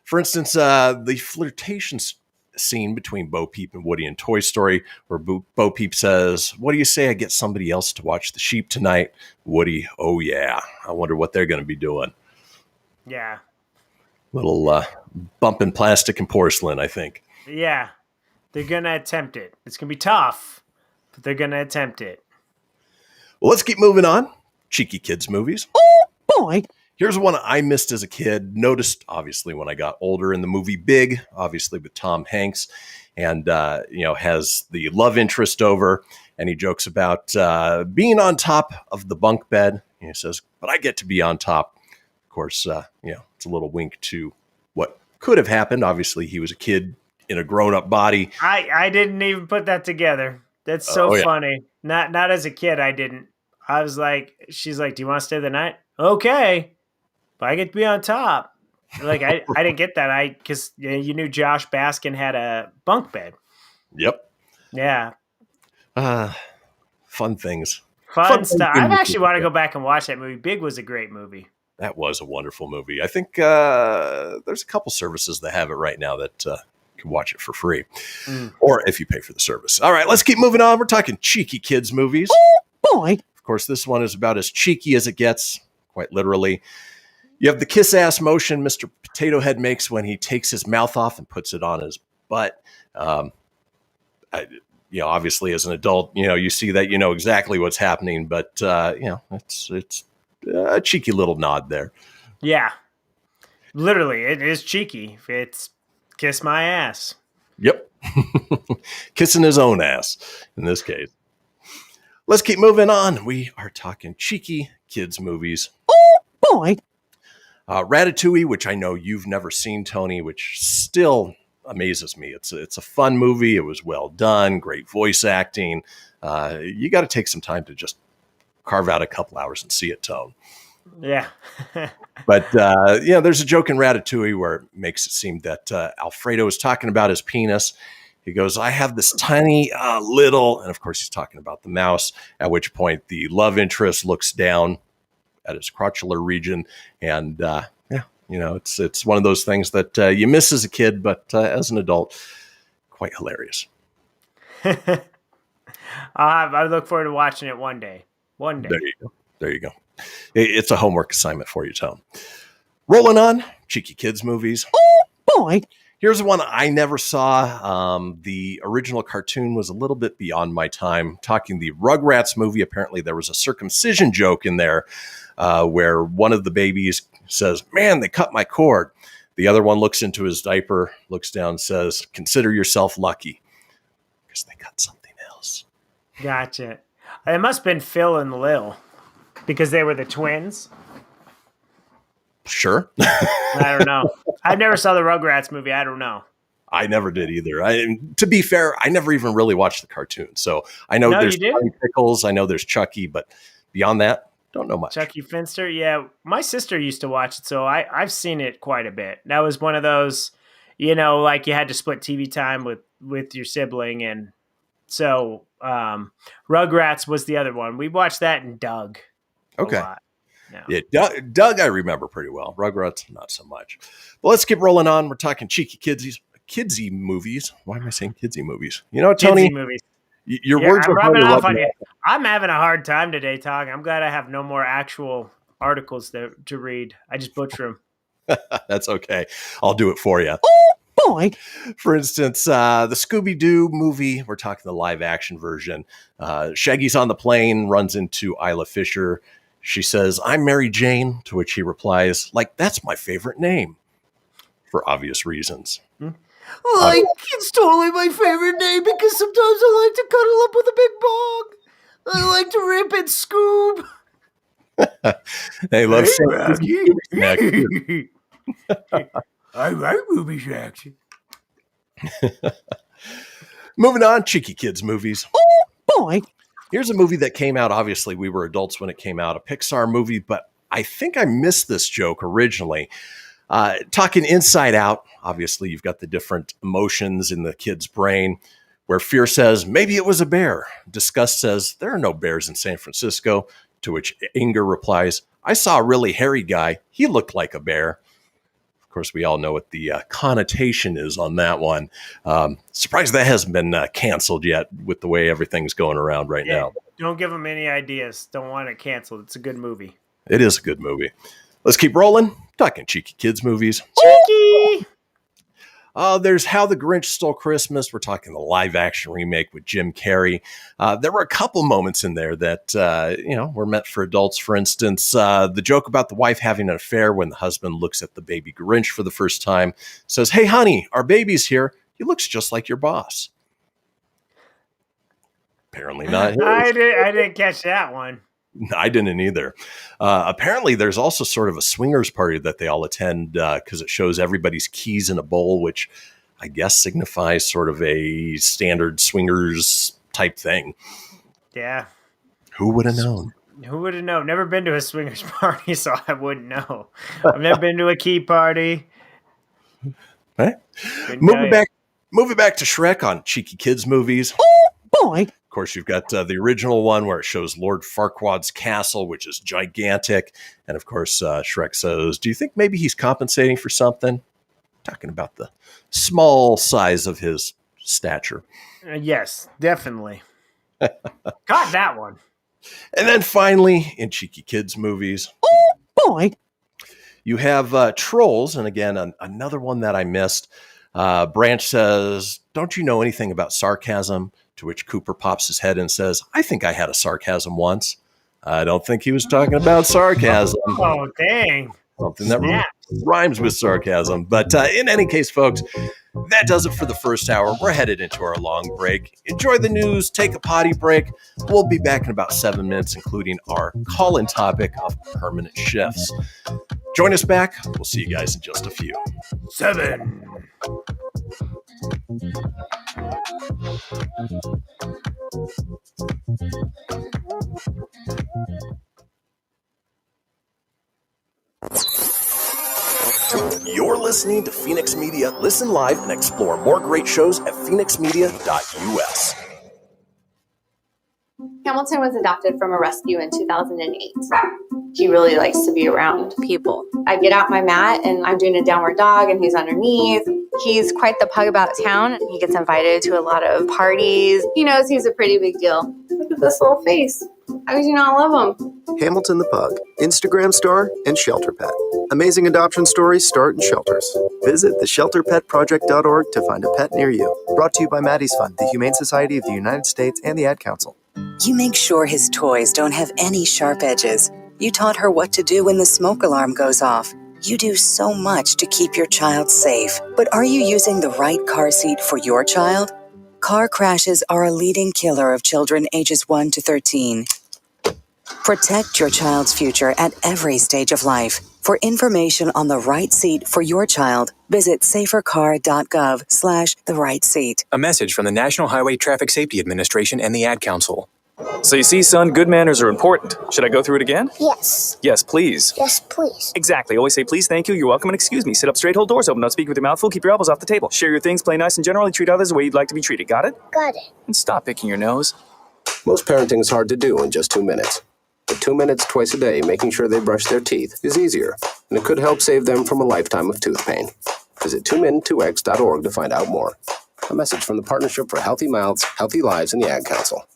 Speaker 1: For instance, the flirtation scene between Bo Peep and Woody in Toy Story, where Bo Peep says, "What do you say I get somebody else to watch the sheep tonight?" Woody, "Oh yeah, I wonder what they're going to be doing."
Speaker 6: Yeah.
Speaker 1: Little bumping plastic and porcelain, I think.
Speaker 6: Yeah. They're going to attempt it. It's going to be tough, but they're going to attempt it.
Speaker 1: Well, let's keep moving on. Cheeky kids movies.
Speaker 25: Oh, boy.
Speaker 1: Here's one I missed as a kid, noticed obviously when I got older, in the movie Big, obviously with Tom Hanks, and has the love interest over, and he jokes about being on top of the bunk bed. And he says, "But I get to be on top." Of course, it's a little wink to what could have happened. Obviously, he was a kid in a grown-up body.
Speaker 6: I didn't even put that together. That's so funny. Not as a kid, I didn't. I was like, she's like, "Do you want to stay the night?" Okay. But I get to be on top. Like, I didn't get that. Because you knew Josh Baskin had a bunk bed.
Speaker 1: Yep.
Speaker 6: Yeah.
Speaker 1: Fun things.
Speaker 6: Fun stuff. I actually want to go back and watch that movie. Big was a great movie.
Speaker 1: That was a wonderful movie. I think there's a couple services that have it right now that can watch it for free. Or if you pay for the service. All right, let's keep moving on. We're talking cheeky kids movies.
Speaker 25: Oh, boy.
Speaker 1: Of course, this one is about as cheeky as it gets, quite literally. You have the kiss-ass motion Mr. Potato Head makes when he takes his mouth off and puts it on his butt. Obviously, as an adult, you see that, you know exactly what's happening. But, it's a cheeky little nod there.
Speaker 6: Yeah. Literally, it is cheeky. It's kiss my ass.
Speaker 1: Yep. Kissing his own ass in this case. Let's keep moving on. We are talking cheeky kids movies.
Speaker 25: Oh, boy.
Speaker 1: Ratatouille, which I know you've never seen, Tony, which still amazes me. It's a fun movie. It was well done, great voice acting. You got to take some time to just carve out a couple hours and see it, Tone.
Speaker 6: Yeah.
Speaker 1: But there's a joke in Ratatouille where it makes it seem that Alfredo is talking about his penis. He goes, "I have this tiny little," and of course he's talking about the mouse. At which point the love interest looks down at his crotchular region, and it's one of those things that you miss as a kid, but as an adult, quite hilarious.
Speaker 6: I look forward to watching it one day. One day.
Speaker 1: There you go. It's a homework assignment for you, Tom. Rolling on, cheeky kids movies.
Speaker 25: Oh, boy.
Speaker 1: Here's one I never saw. The original cartoon was a little bit beyond my time. Talking the Rugrats movie, apparently there was a circumcision joke in there where one of the babies says, "Man, they cut my cord." The other one looks into his diaper, looks down, says, "Consider yourself lucky." Because they cut something else.
Speaker 6: Gotcha. It must have been Phil and Lil because they were the twins.
Speaker 1: Sure.
Speaker 6: I don't know. I never saw the Rugrats movie. I don't know.
Speaker 1: I never did either. To be fair, I never even really watched the cartoon. So I know there's Tiny Pickles. I know there's Chucky, but beyond that, don't know much.
Speaker 6: Chucky Finster. Yeah. My sister used to watch it. So I've seen it quite a bit. That was one of those, like you had to split TV time with your sibling. And so Rugrats was the other one. We watched that and Doug.
Speaker 1: Okay.
Speaker 6: A lot.
Speaker 1: Yeah, Doug I remember pretty well. Rugrats, not so much. But let's keep rolling on. We're talking cheeky kidsy movies. Why am I saying kidsy movies? You know, Tony,
Speaker 6: movies.
Speaker 1: Your words are
Speaker 6: rubbing off on you. I'm having a hard time today talking. I'm glad I have no more actual articles to read. I just butcher them.
Speaker 1: That's okay. I'll do it for you.
Speaker 25: Oh, boy.
Speaker 1: For instance, the Scooby-Doo movie, we're talking the live action version. Shaggy's on the plane, runs into Isla Fisher. She says, "I'm Mary Jane," to which he replies, "Like, that's my favorite name," for obvious reasons.
Speaker 6: Like, it's totally my favorite name because sometimes I like to cuddle up with a big bog. I like to rip and scoop.
Speaker 1: They love
Speaker 6: Rocky. I like movie shacks.
Speaker 1: Moving on, Cheeky Kids movies.
Speaker 25: Oh, boy.
Speaker 1: Here's a movie that came out. Obviously, we were adults when it came out, a Pixar movie, but I think I missed this joke originally. Talking Inside Out, obviously, you've got the different emotions in the kid's brain, where fear says, maybe it was a bear. Disgust says, there are no bears in San Francisco. To which anger replies, I saw a really hairy guy. He looked like a bear. Of course, we all know what the connotation is on that one. Surprised that hasn't been canceled yet with the way everything's going around right now.
Speaker 6: Don't give them any ideas. Don't want it canceled. It's a good movie.
Speaker 1: It is a good movie. Let's keep rolling. Talking Cheeky Kids movies.
Speaker 6: Cheeky!
Speaker 1: There's How the Grinch Stole Christmas. We're talking the live-action remake with Jim Carrey. There were a couple moments in there that, were meant for adults. For instance, the joke about the wife having an affair when the husband looks at the baby Grinch for the first time, says, hey, honey, our baby's here. He looks just like your boss. Apparently not.
Speaker 6: I didn't catch that one.
Speaker 1: I didn't either. Apparently, there's also sort of a swingers party that they all attend because it shows everybody's keys in a bowl, which I guess signifies sort of a standard swingers type thing.
Speaker 6: Yeah.
Speaker 1: Who would have known?
Speaker 6: Who would have known? Never been to a swingers party, so I wouldn't know. I've never been to a key party.
Speaker 1: Right? Moving back to Shrek on Cheeky Kids movies.
Speaker 25: Oh, boy.
Speaker 1: Of course, you've got the original one where it shows Lord Farquaad's castle, which is gigantic. And of course, Shrek says, do you think maybe he's compensating for something? Talking about the small size of his stature.
Speaker 6: Yes, definitely. Got that one.
Speaker 1: And then finally, in Cheeky Kids movies.
Speaker 25: Oh, boy.
Speaker 1: You have Trolls. And again, another one that I missed. Branch says, don't you know anything about sarcasm? To which Cooper pops his head and says, I think I had a sarcasm once. I don't think he was talking about sarcasm.
Speaker 6: Oh, dang.
Speaker 1: Something that rhymes with sarcasm. But in any case, folks, that does it for the first hour. We're headed into our long break. Enjoy the news. Take a potty break. We'll be back in about 7 minutes, including our call-in topic of permanent shifts. Join us back. We'll see you guys in just a few.
Speaker 6: 7.
Speaker 1: You're listening to Fenix Media. Listen live and explore more great shows at phoenixmedia.us.
Speaker 4: Hamilton was adopted from a rescue in 2008. He really likes to be around people. I get out my mat and I'm doing a downward dog and he's underneath. He's quite the pug about town. He gets invited to a lot of parties. He knows he's a pretty big deal. Look at this little face. How could you not love him?
Speaker 10: Hamilton the Pug, Instagram star and shelter pet. Amazing adoption stories start in shelters. Visit theshelterpetproject.org to find a pet near you. Brought to you by Maddie's Fund, the Humane Society of the United States, and the Ad Council.
Speaker 18: You make sure his toys don't have any sharp edges. You taught her what to do when the smoke alarm goes off. You do so much to keep your child safe. But are you using the right car seat for your child? Car crashes are a leading killer of children ages 1 to 13. Protect your child's future at every stage of life. For information on the right seat for your child, visit safercar.gov/the-right-seat.
Speaker 11: A message from the National Highway Traffic Safety Administration and the Ad Council. So you see, son, good manners are important. Should I go through it again?
Speaker 26: Yes.
Speaker 11: Yes, please.
Speaker 26: Yes, please.
Speaker 11: Exactly. Always say please, thank you, you're welcome, and excuse me. Sit up straight, hold doors open, don't speak with your mouth full, keep your elbows off the table. Share your things, play nice, and generally treat others the way you'd like to be treated. Got it?
Speaker 26: Got it.
Speaker 11: And stop picking your nose.
Speaker 12: Most parenting is hard to do in just 2 minutes. But 2 minutes twice a day making sure they brush their teeth is easier, and it could help save them from a lifetime of tooth pain. Visit 2min2x.org to find out more. A message from the Partnership for Healthy Mouths, Healthy Lives, and the Ad Council.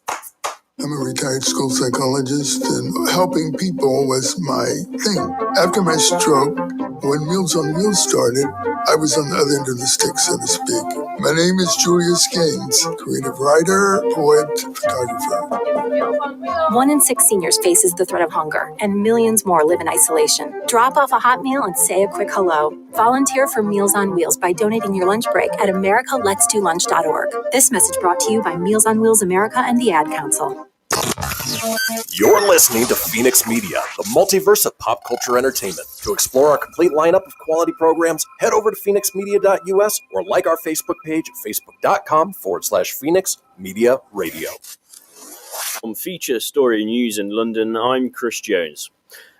Speaker 13: I'm a retired school psychologist, and helping people was my thing. After my stroke, when Meals on Wheels started, I was on the other end of the stick, so to speak. My name is Julius Gaines, creative writer, poet, photographer.
Speaker 5: 1 in 6 seniors faces the threat of hunger, and millions more live in isolation. Drop off a hot meal and say a quick hello. Volunteer for Meals on Wheels by donating your lunch break at americaletsdolunch.org. This message brought to you by Meals on Wheels America and the Ad Council.
Speaker 1: You're listening to Fenix Media, the multiverse of pop culture entertainment. To explore our complete lineup of quality programs, head over to phoenixmedia.us or like our Facebook page at facebook.com/Fenix Media Radio.
Speaker 7: On feature story news in London, I'm Chris Jones.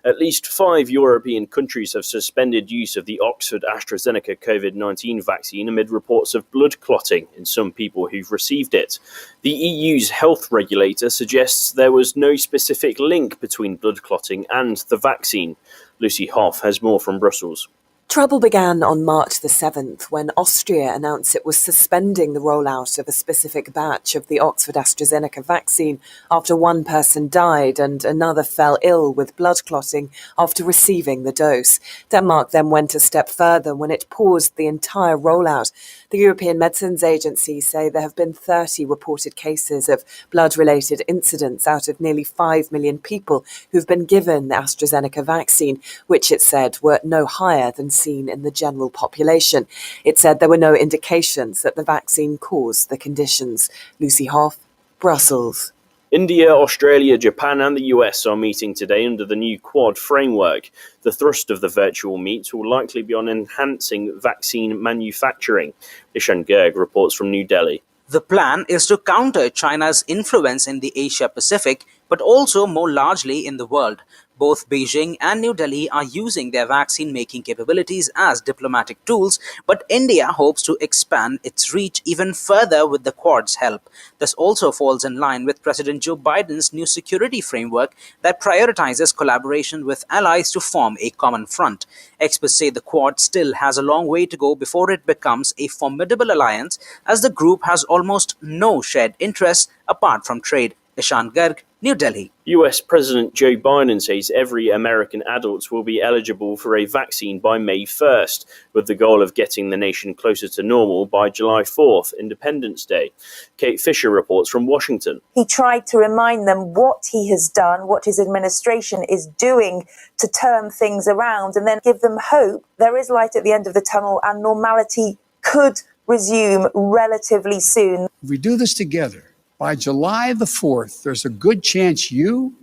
Speaker 7: At least 5 European countries have suspended use of the Oxford AstraZeneca COVID-19 vaccine amid reports of blood clotting in some people who've received it. The EU's health regulator suggests there was no specific link between blood clotting and the vaccine. Lucy Hoff has more from Brussels.
Speaker 14: Trouble began on March the 7th when Austria announced it was suspending the rollout of a specific batch of the Oxford AstraZeneca vaccine after one person died and another fell ill with blood clotting after receiving the dose. Denmark then went a step further when it paused the entire rollout. The European Medicines Agency say there have been 30 reported cases of blood-related incidents out of nearly 5 million people who've been given the AstraZeneca vaccine, which it said were no higher than seen in the general population. It said there were no indications that the vaccine caused the conditions. Lucy Hoff, Brussels.
Speaker 7: India, Australia, Japan and the US are meeting today under the new Quad framework. The thrust of the virtual meet will likely be on enhancing vaccine manufacturing. Ishan Garg reports from New Delhi.
Speaker 15: The plan is to counter China's influence in the Asia-Pacific, but also more largely in the world. Both Beijing and New Delhi are using their vaccine-making capabilities as diplomatic tools, but India hopes to expand its reach even further with the Quad's help. This also falls in line with President Joe Biden's new security framework that prioritizes collaboration with allies to form a common front. Experts say the Quad still has a long way to go before it becomes a formidable alliance, as the group has almost no shared interests apart from trade. Ishan Garg, New Delhi.
Speaker 7: US President Joe Biden says every American adult will be eligible for a vaccine by May 1st, with the goal of getting the nation closer to normal by July 4th, Independence Day. Kate Fisher reports from Washington.
Speaker 19: He tried to remind them what he has done, what his administration is doing to turn things around, and then give them hope. There is light at the end of the tunnel, and normality could resume relatively soon.
Speaker 22: If we do this together, by July the 4th, there's a good chance you,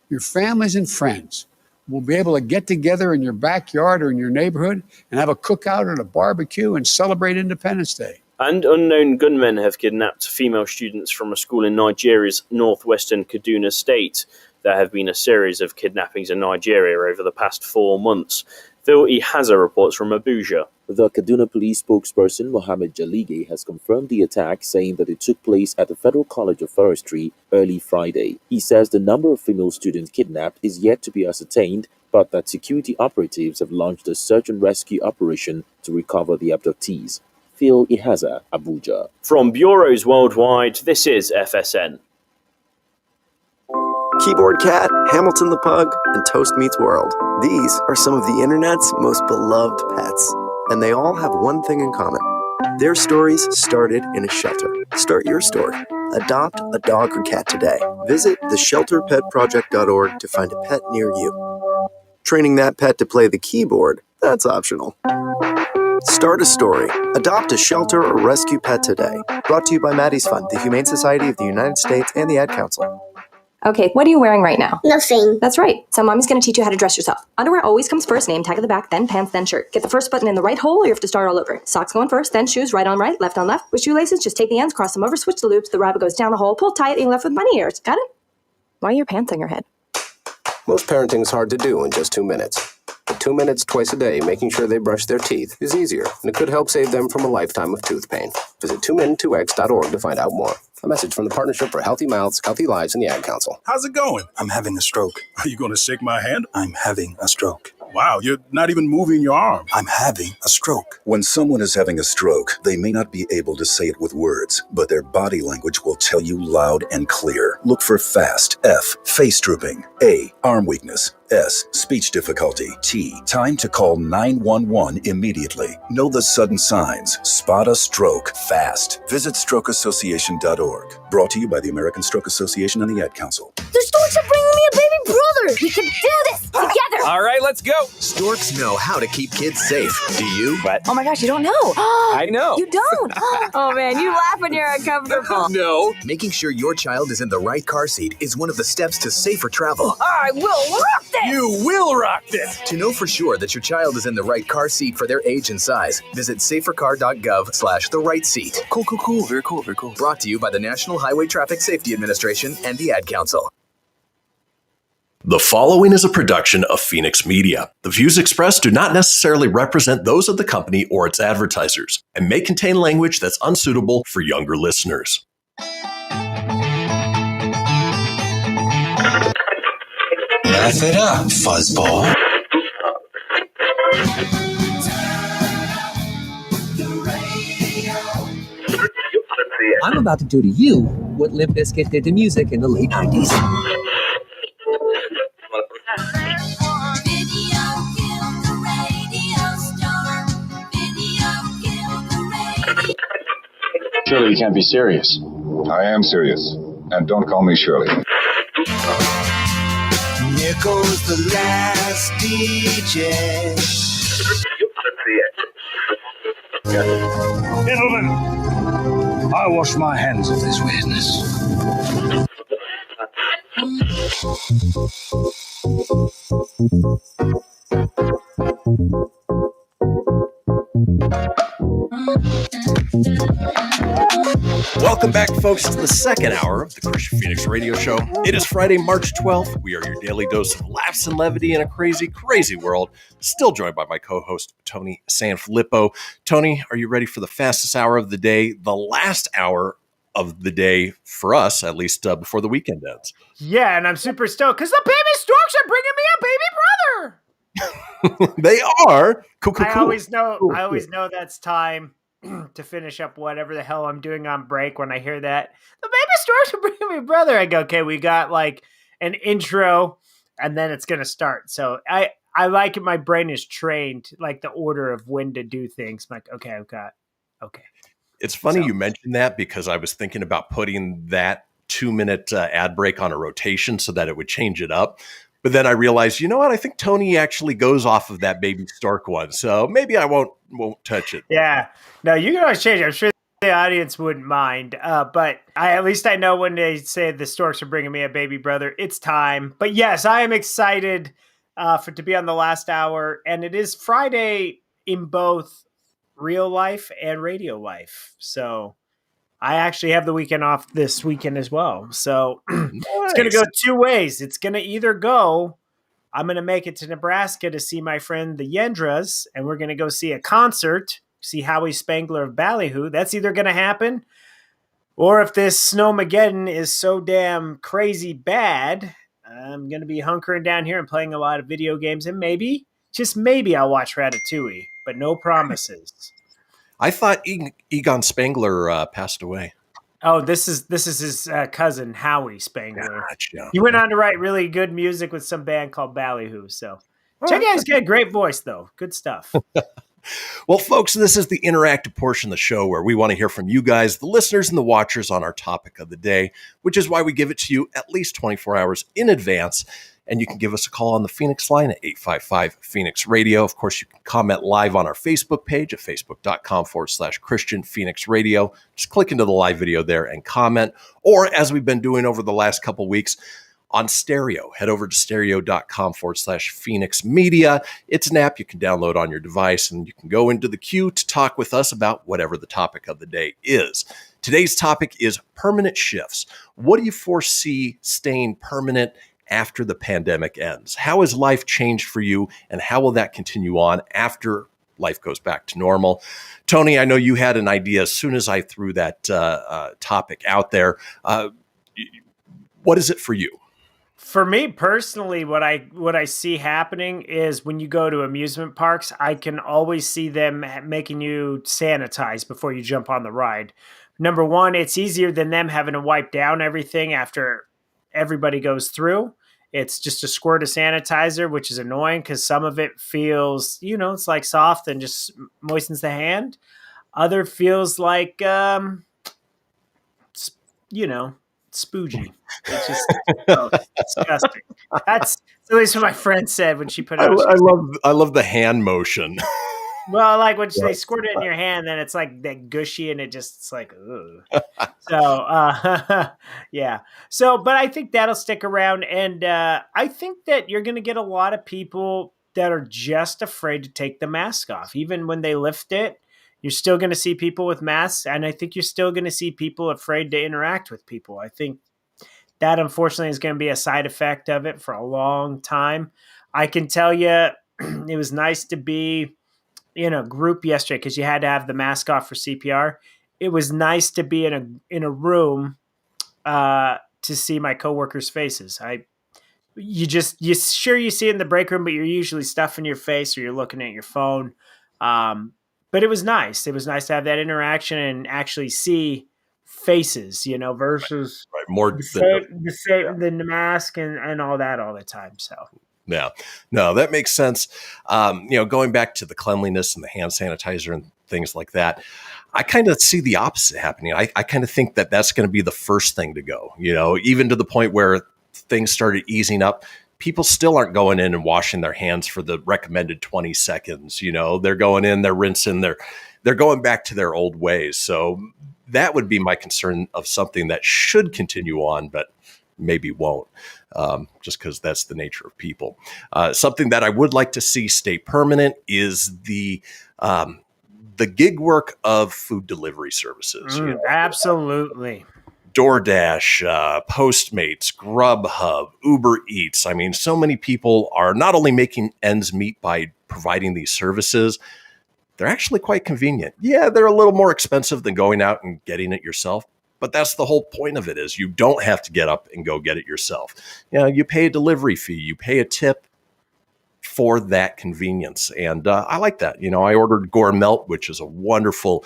Speaker 22: your families and friends will be able to get together in your backyard or in your neighborhood and have a cookout or a barbecue and celebrate Independence Day.
Speaker 7: And unknown gunmen have kidnapped female students from a school in Nigeria's northwestern Kaduna state. There have been a series of kidnappings in Nigeria over the past 4 months. Phil Ihaza reports from Abuja.
Speaker 23: The Kaduna police spokesperson Mohammed Jalige has confirmed the attack, saying that it took place at the Federal College of Forestry early Friday. He says the number of female students kidnapped is yet to be ascertained, but that security operatives have launched a search and rescue operation to recover the abductees. Phil Ihaza, Abuja.
Speaker 7: From bureaus worldwide, this is FSN.
Speaker 10: Keyboard Cat, Hamilton the Pug, and Toast Meets World. These are some of the internet's most beloved pets, and they all have one thing in common. Their stories started in a shelter. Start your story. Adopt a dog or cat today. Visit theshelterpetproject.org to find a pet near you. Training that pet to play the keyboard, that's optional. Start a story. Adopt a shelter or rescue pet today. Brought to you by Maddie's Fund, the Humane Society of the United States, and the Ad Council.
Speaker 5: Okay, what are you wearing right now?
Speaker 16: Nothing.
Speaker 5: That's right. So mommy's going to teach you how to dress yourself. Underwear always comes first, name tag at the back, then pants, then shirt. Get the first button in the right hole or you have to start all over. Socks going first, then shoes, right on right, left on left. With shoelaces, just take the ends, cross them over, switch the loops, the rabbit goes down the hole, pull tight, and you're left with bunny ears. Got it? Why are your pants on your head?
Speaker 12: Most parenting is hard to do in just 2 minutes. But 2 minutes twice a day making sure they brush their teeth is easier, and it could help save them from a lifetime of tooth pain. Visit 2min2x.org to find out more. A message from the Partnership for Healthy Mouths, Healthy Lives, and the Ad Council.
Speaker 24: How's it going? I'm having a stroke. Are you going to shake my hand? I'm having a stroke.
Speaker 2: Wow, you're not even moving your arm.
Speaker 8: I'm having a stroke. When someone is having a stroke, they may not be able to say it with words, but their body language will tell you loud and clear. Look for FAST. F, face drooping. A, arm weakness. S, speech difficulty. T, time to call 911 immediately. Know the sudden signs. Spot a stroke fast. Visit strokeassociation.org. Brought to you by the American Stroke Association and the Ad Council.
Speaker 26: The storks are bringing me a baby brother. We can do this together.
Speaker 17: All right, let's go. Storks know how to keep kids safe. Do you?
Speaker 26: Oh my gosh, you don't know.
Speaker 17: I know.
Speaker 26: You don't. Oh man, you laugh when you're uncomfortable.
Speaker 17: No. Making sure your child is in the right car seat is one of the steps to safer travel.
Speaker 26: I will rock this.
Speaker 17: You will rock this. To know for sure that your child is in the right car seat for their age and size, visit safercar.gov/the right seat.
Speaker 8: Cool. Very cool.
Speaker 17: Brought to you by the National Highway Traffic Safety Administration and the Ad Council.
Speaker 1: The following is a production of Fenix Media. The views expressed do not necessarily represent those of the company or its advertisers and may contain language that's unsuitable for younger listeners.
Speaker 8: Laugh it up, fuzzball.
Speaker 20: I'm about to do to you what Limp Bizkit did to music in the late 90s.
Speaker 21: Surely you can't be serious. I am serious. And don't call me Shirley.
Speaker 24: Here goes the last DJ.
Speaker 21: Gentlemen, I wash my hands of this weirdness.
Speaker 1: Welcome back, folks, to the second hour of the Kristian Fenix Radio Show. It is Friday, March 12th. We are your daily dose of laughs and levity in a crazy, crazy world. Still joined by my co-host, Tony Sanfilippo. Tony, are you ready for the fastest hour of the day, the last hour of the day for us, at least before the weekend ends?
Speaker 6: Yeah, and I'm super stoked because the baby storks are bringing me a baby brother.
Speaker 1: They are. Cool.
Speaker 6: I always know that's time to finish up whatever the hell I'm doing on break. When I hear that the baby storks are bringing me a brother, I go, okay, we got like an intro and then it's going to start. So I like it. My brain is trained like the order of when to do things. I'm like, okay.
Speaker 1: It's funny you mentioned that because I was thinking about putting that 2-minute ad break on a rotation so that it would change it up. But then I realized, you know what? I think Tony actually goes off of that baby stork one. So maybe I won't touch it.
Speaker 6: Yeah. No, you can always change it. I'm sure the audience wouldn't mind. But at least I know when they say the storks are bringing me a baby brother, it's time. But yes, I am excited to be on the last hour. And it is Friday in both real life and radio life. So I actually have the weekend off this weekend as well. So It's going to go two ways. It's going to either go, I'm going to make it to Nebraska to see my friend the Yendras, and we're going to go see a concert, see Howie Spangler of Ballyhoo. That's either going to happen, or if this Snowmageddon is so damn crazy bad, I'm going to be hunkering down here and playing a lot of video games, and maybe, just maybe, I'll watch Ratatouille, but no promises.
Speaker 1: I thought Egon Spangler passed away.
Speaker 6: Oh, this is his cousin, Howie Spangler.
Speaker 1: Gotcha.
Speaker 6: He went on to write really good music with some band called Ballyhoo. So check out, he's got a great voice, though. Good stuff.
Speaker 1: Well, folks, this is the interactive portion of the show where we want to hear from you guys, the listeners and the watchers, on our topic of the day, which is why we give it to you at least 24 hours in advance. And you can give us a call on the Fenix Line at 855-Fenix Radio. Of course, you can comment live on our Facebook page at facebook.com/Kristian Fenix Radio. Just click into the live video there and comment. Or, as we've been doing over the last couple weeks, on stereo, head over to stereo.com/Fenix Media. It's an app you can download on your device, and you can go into the queue to talk with us about whatever the topic of the day is. Today's topic is permanent shifts. What do you foresee staying permanent after the pandemic ends? How has life changed for you, and how will that continue on after life goes back to normal? Tony, I know you had an idea as soon as I threw that topic out there. What is it for you?
Speaker 6: For me personally, what I see happening is when you go to amusement parks, I can always see them making you sanitize before you jump on the ride. Number one, it's easier than them having to wipe down everything after everybody goes through. It's just a squirt of sanitizer, which is annoying because some of it feels, it's like soft and just moistens the hand. Other feels like, spoogey. It's just disgusting. That's at least what my friend said when she put it on.
Speaker 1: I love the hand motion.
Speaker 6: Well, like when they squirt it in your hand, then it's like that gushy, and it's like, ugh. So, yeah. So, but I think that'll stick around, and I think that you're going to get a lot of people that are just afraid to take the mask off, even when they lift it. You're still going to see people with masks, and I think you're still going to see people afraid to interact with people. I think that, unfortunately, is going to be a side effect of it for a long time. I can tell you it was nice to be in a group yesterday because you had to have the mask off for CPR. It was nice to be in a room to see my coworkers' faces. You see it in the break room, but you're usually stuffing your face or you're looking at your phone. But it was nice. It was nice to have that interaction and actually see faces, versus
Speaker 1: more
Speaker 6: than the mask and all that all the time. So.
Speaker 1: Yeah, no, that makes sense. Going back to the cleanliness and the hand sanitizer and things like that, I kind of see the opposite happening. I kind of think that that's going to be the first thing to go, even to the point where things started easing up. People still aren't going in and washing their hands for the recommended 20 seconds. They're going in, they're rinsing, they're going back to their old ways. So that would be my concern of something that should continue on, but maybe won't, just because that's the nature of people. Something that I would like to see stay permanent is the gig work of food delivery services.
Speaker 6: Absolutely.
Speaker 1: DoorDash, Postmates, Grubhub, Uber Eats. I mean, so many people are not only making ends meet by providing these services, they're actually quite convenient. Yeah, they're a little more expensive than going out and getting it yourself. But that's the whole point of it, is you don't have to get up and go get it yourself. You pay a delivery fee, you pay a tip for that convenience. And I like that. I ordered Gore Melt, which is a wonderful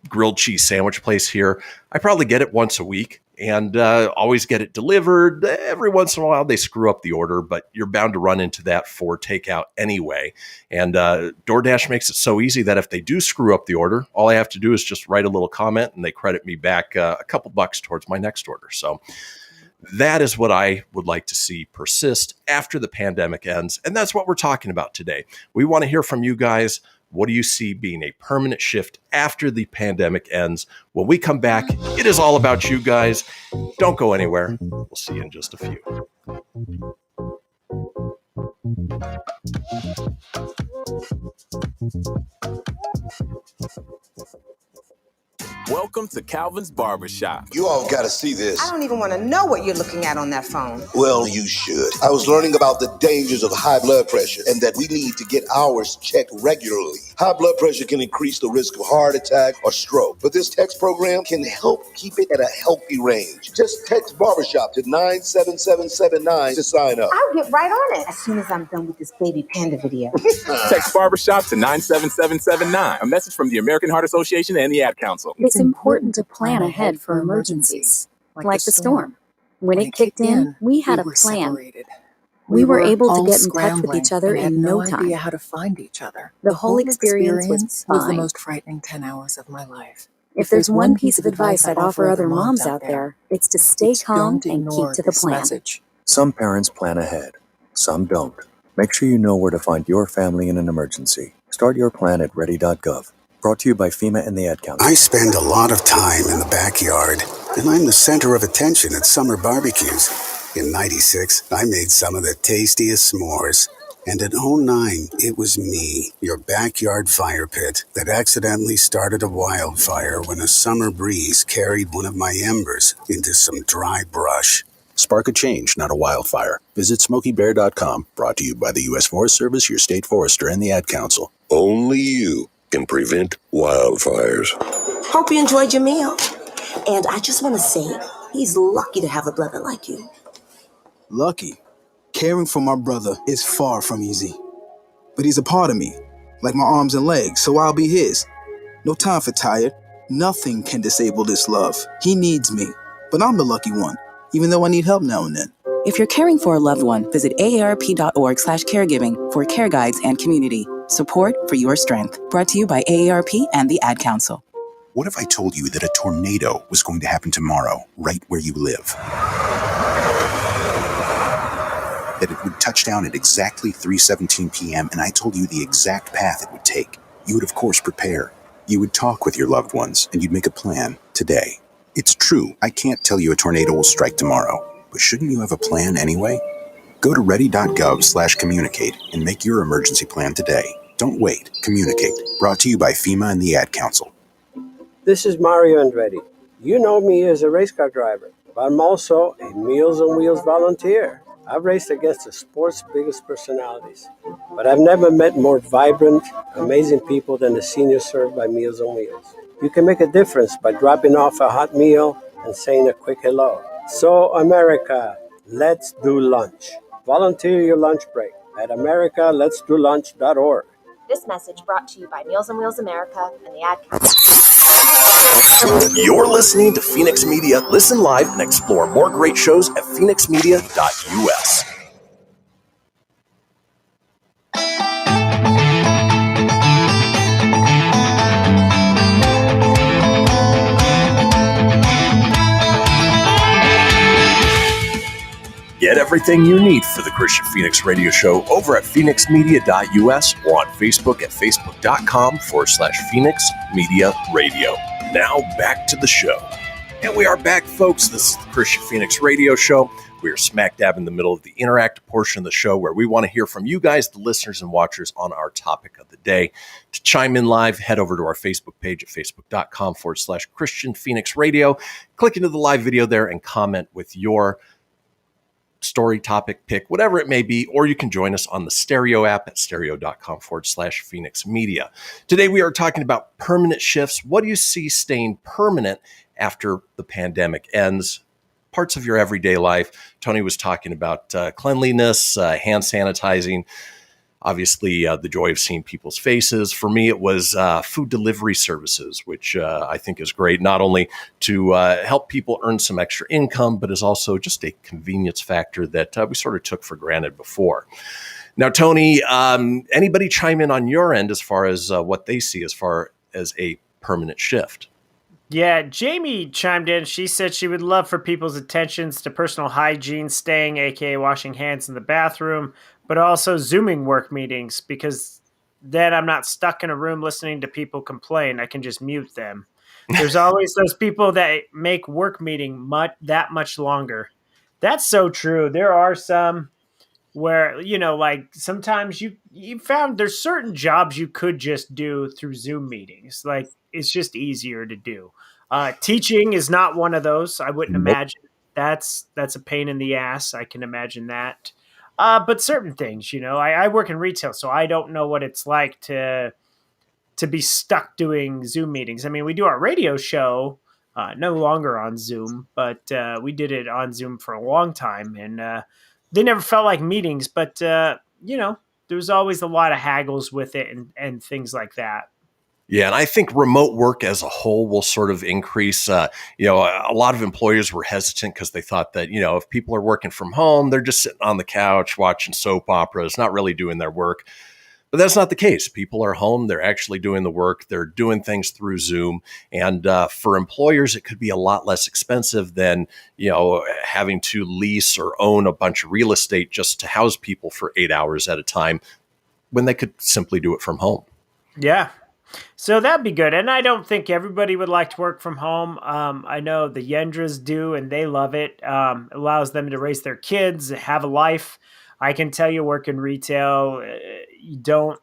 Speaker 1: grilled cheese sandwich place here. I probably get it once a week and always get it delivered. Every once in a while, they screw up the order, but you're bound to run into that for takeout anyway. And DoorDash makes it so easy that if they do screw up the order, all I have to do is just write a little comment and they credit me back a couple bucks towards my next order. So that is what I would like to see persist after the pandemic ends. And that's what we're talking about today. We want to hear from you guys. What do you see being a permanent shift after the pandemic ends? When we come back, it is all about you guys. Don't go anywhere. We'll see you in just a few.
Speaker 3: Welcome to Calvin's Barbershop.
Speaker 4: You all gotta see this.
Speaker 9: I don't even want to know what you're looking at on that phone.
Speaker 4: Well, you should. I was learning about the dangers of high blood pressure and that we need to get ours checked regularly. High blood pressure can increase the risk of heart attack or stroke, but this text program can help keep it at a healthy range. Just text Barbershop to 97779 to sign up.
Speaker 9: I'll get right on it as soon as I'm done with this baby panda video.
Speaker 3: Text Barbershop to 97779. A message from the American Heart Association and the Ad Council.
Speaker 11: It's important to plan ahead for emergencies, like the storm. When it kicked in, we had a plan.
Speaker 18: Separated.
Speaker 11: We were able to get in touch with each other
Speaker 18: and had
Speaker 11: in no
Speaker 18: no
Speaker 11: time.
Speaker 18: idea how to find each other.
Speaker 11: The whole experience was
Speaker 18: the
Speaker 11: fine.
Speaker 18: most frightening 10 hours of my life.
Speaker 11: If there's one piece of advice I'd offer other moms out there, it's to stay calm
Speaker 18: Don't
Speaker 11: and
Speaker 18: ignore
Speaker 11: keep to the
Speaker 18: this
Speaker 11: plan.
Speaker 18: message.
Speaker 25: Some parents plan ahead, some don't. Make sure you know where to find your family in an emergency. Start your plan at ready.gov. Brought to you by FEMA and the Ad Council.
Speaker 27: I spend a lot of time in the backyard, and I'm the center of attention at summer barbecues. In '96, I made some of the tastiest s'mores. And in '09, it was me, your backyard fire pit, that accidentally started a wildfire when a summer breeze carried one of my embers into some dry brush.
Speaker 28: Spark a change, not a wildfire. Visit SmokeyBear.com. Brought to you by the U.S. Forest Service, your state forester, and the Ad Council.
Speaker 29: Only you can prevent wildfires.
Speaker 16: Hope you enjoyed your meal. And I just want to say, He's lucky to have a brother like you.
Speaker 5: Lucky. Caring for my brother is far from easy. But he's a part of me, like my arms and legs, so I'll be his. No time for tired. Nothing can disable this love. He needs me, but I'm the lucky one, even though I need help now and then.
Speaker 7: If you're caring for a loved one, visit aarp.org/caregiving for care guides and community. Support for your strength. Brought to you by AARP and the Ad Council.
Speaker 28: What if I told you that a tornado was going to happen tomorrow, right where you live? That it would touch down at exactly 3:17 p.m., and I told you the exact path it would take. You would, of course, prepare. You would talk with your loved ones, and you'd make a plan today. It's true, I can't tell you a tornado will strike tomorrow, but shouldn't you have a plan anyway? Go to ready.gov/communicate and make your emergency plan today. Don't wait. Communicate. Brought to you by FEMA and the Ad Council.
Speaker 10: This is Mario Andretti. You know me as a race car driver, but I'm also a Meals on Wheels volunteer. I've raced against the sport's biggest personalities, but I've never met more vibrant, amazing people than the seniors served by Meals on Wheels. You can make a difference by dropping off a hot meal and saying a quick hello. So, America, let's do lunch. Volunteer your lunch break at americaletsdolunch.org.
Speaker 13: This message brought to you by Meals on Wheels America and the Ad Council.
Speaker 1: You're listening to Fenix Media. Listen live and explore more great shows at phoenixmedia.us. Get everything you need for the Kristian Fenix radio show over at phoenixmedia.us or on Facebook at facebook.com/Fenix Media Radio. Now back to the show. And we are back, folks. This is the Kristian Fenix radio show. We are smack dab in the middle of the interactive portion of the show where we want to hear from you guys, the listeners and watchers, on our topic of the day. To chime in live, head over to our Facebook page at facebook.com/Kristian Fenix Radio. Click into the live video there and comment with your story, topic, pick, whatever it may be, or you can join us on the Stereo app at stereo.com/Fenix Media. Today we are talking about permanent shifts. What do you see staying permanent after the pandemic ends? Parts of your everyday life. Tony was talking about cleanliness, hand sanitizing, obviously the joy of seeing people's faces. For me, it was food delivery services, which I think is great, not only to help people earn some extra income, but is also just a convenience factor that we sort of took for granted before. Now, Tony, anybody chime in on your end as far as what they see as far as a permanent shift?
Speaker 6: Yeah, Jamie chimed in. She said she would love for people's attentions to personal hygiene, staying, aka washing hands in the bathroom, but also Zooming work meetings, because then I'm not stuck in a room listening to people complain. I can just mute them. There's always those people that make work meeting that much longer. That's so true. There are some where, like sometimes you found there's certain jobs you could just do through Zoom meetings. Like it's just easier to do. Teaching is not one of those. I wouldn't imagine that's a pain in the ass. I can imagine that. But certain things, I work in retail, so I don't know what it's like to be stuck doing Zoom meetings. I mean, we do our radio show no longer on Zoom, but we did it on Zoom for a long time, and they never felt like meetings. But there was always a lot of haggles with it and things like that.
Speaker 1: Yeah, and I think remote work as a whole will sort of increase. A lot of employers were hesitant because they thought that, if people are working from home, they're just sitting on the couch watching soap operas, not really doing their work. But that's not the case. People are home. They're actually doing the work. They're doing things through Zoom. And for employers, it could be a lot less expensive than, having to lease or own a bunch of real estate just to house people for 8 hours at a time when they could simply do it from home.
Speaker 6: Yeah. So that'd be good. And I don't think everybody would like to work from home. I know the Yendras do, and they love it. It allows them to raise their kids, have a life. I can tell you, work in retail, you don't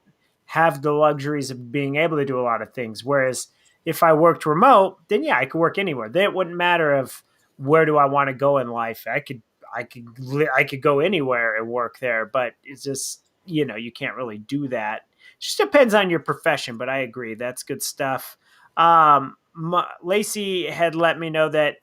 Speaker 6: have the luxuries of being able to do a lot of things. Whereas if I worked remote, then yeah, I could work anywhere. Then it wouldn't matter of where do I want to go in life. I could go anywhere and work there, but it's just, you can't really do that. Just depends on your profession, but I agree. That's good stuff. Lacey had let me know that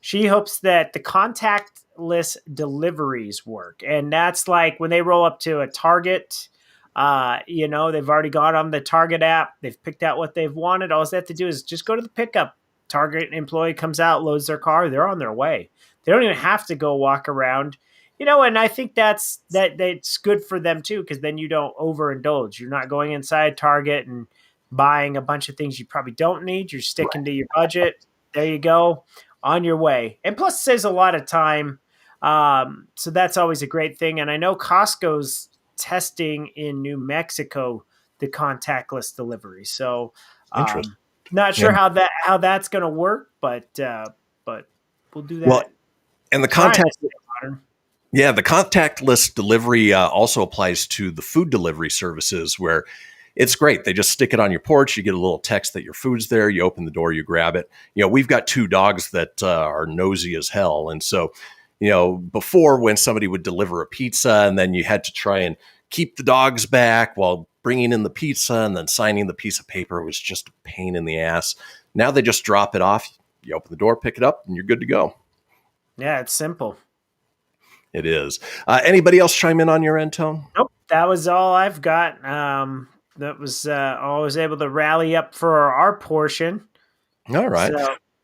Speaker 6: she hopes that the contactless deliveries work. And that's like when they roll up to a Target, they've already got on the Target app. They've picked out what they've wanted. All they have to do is just go to the pickup. Target employee comes out, loads their car. They're on their way. They don't even have to go walk around, and I think that's good for them too, because then you don't overindulge. You're not going inside Target and buying a bunch of things you probably don't need. You're sticking to your budget. There you go, on your way. And plus, it saves a lot of time. So that's always a great thing. And I know Costco's testing in New Mexico the contactless delivery. So not sure how that's going to work, but we'll do that.
Speaker 1: Well, and the contactless delivery also applies to the food delivery services, where it's great. They just stick it on your porch. You get a little text that your food's there. You open the door, you grab it. We've got 2 dogs that are nosy as hell. And so, before, when somebody would deliver a pizza and then you had to try and keep the dogs back while bringing in the pizza and then signing the piece of paper, was just a pain in the ass. Now they just drop it off. You open the door, pick it up, and you're good to go.
Speaker 6: Yeah, it's simple.
Speaker 1: It is. Anybody else chime in on your end, Tone?
Speaker 6: Nope, that was all I've got. That was all I was able to rally up for our portion.
Speaker 1: All right.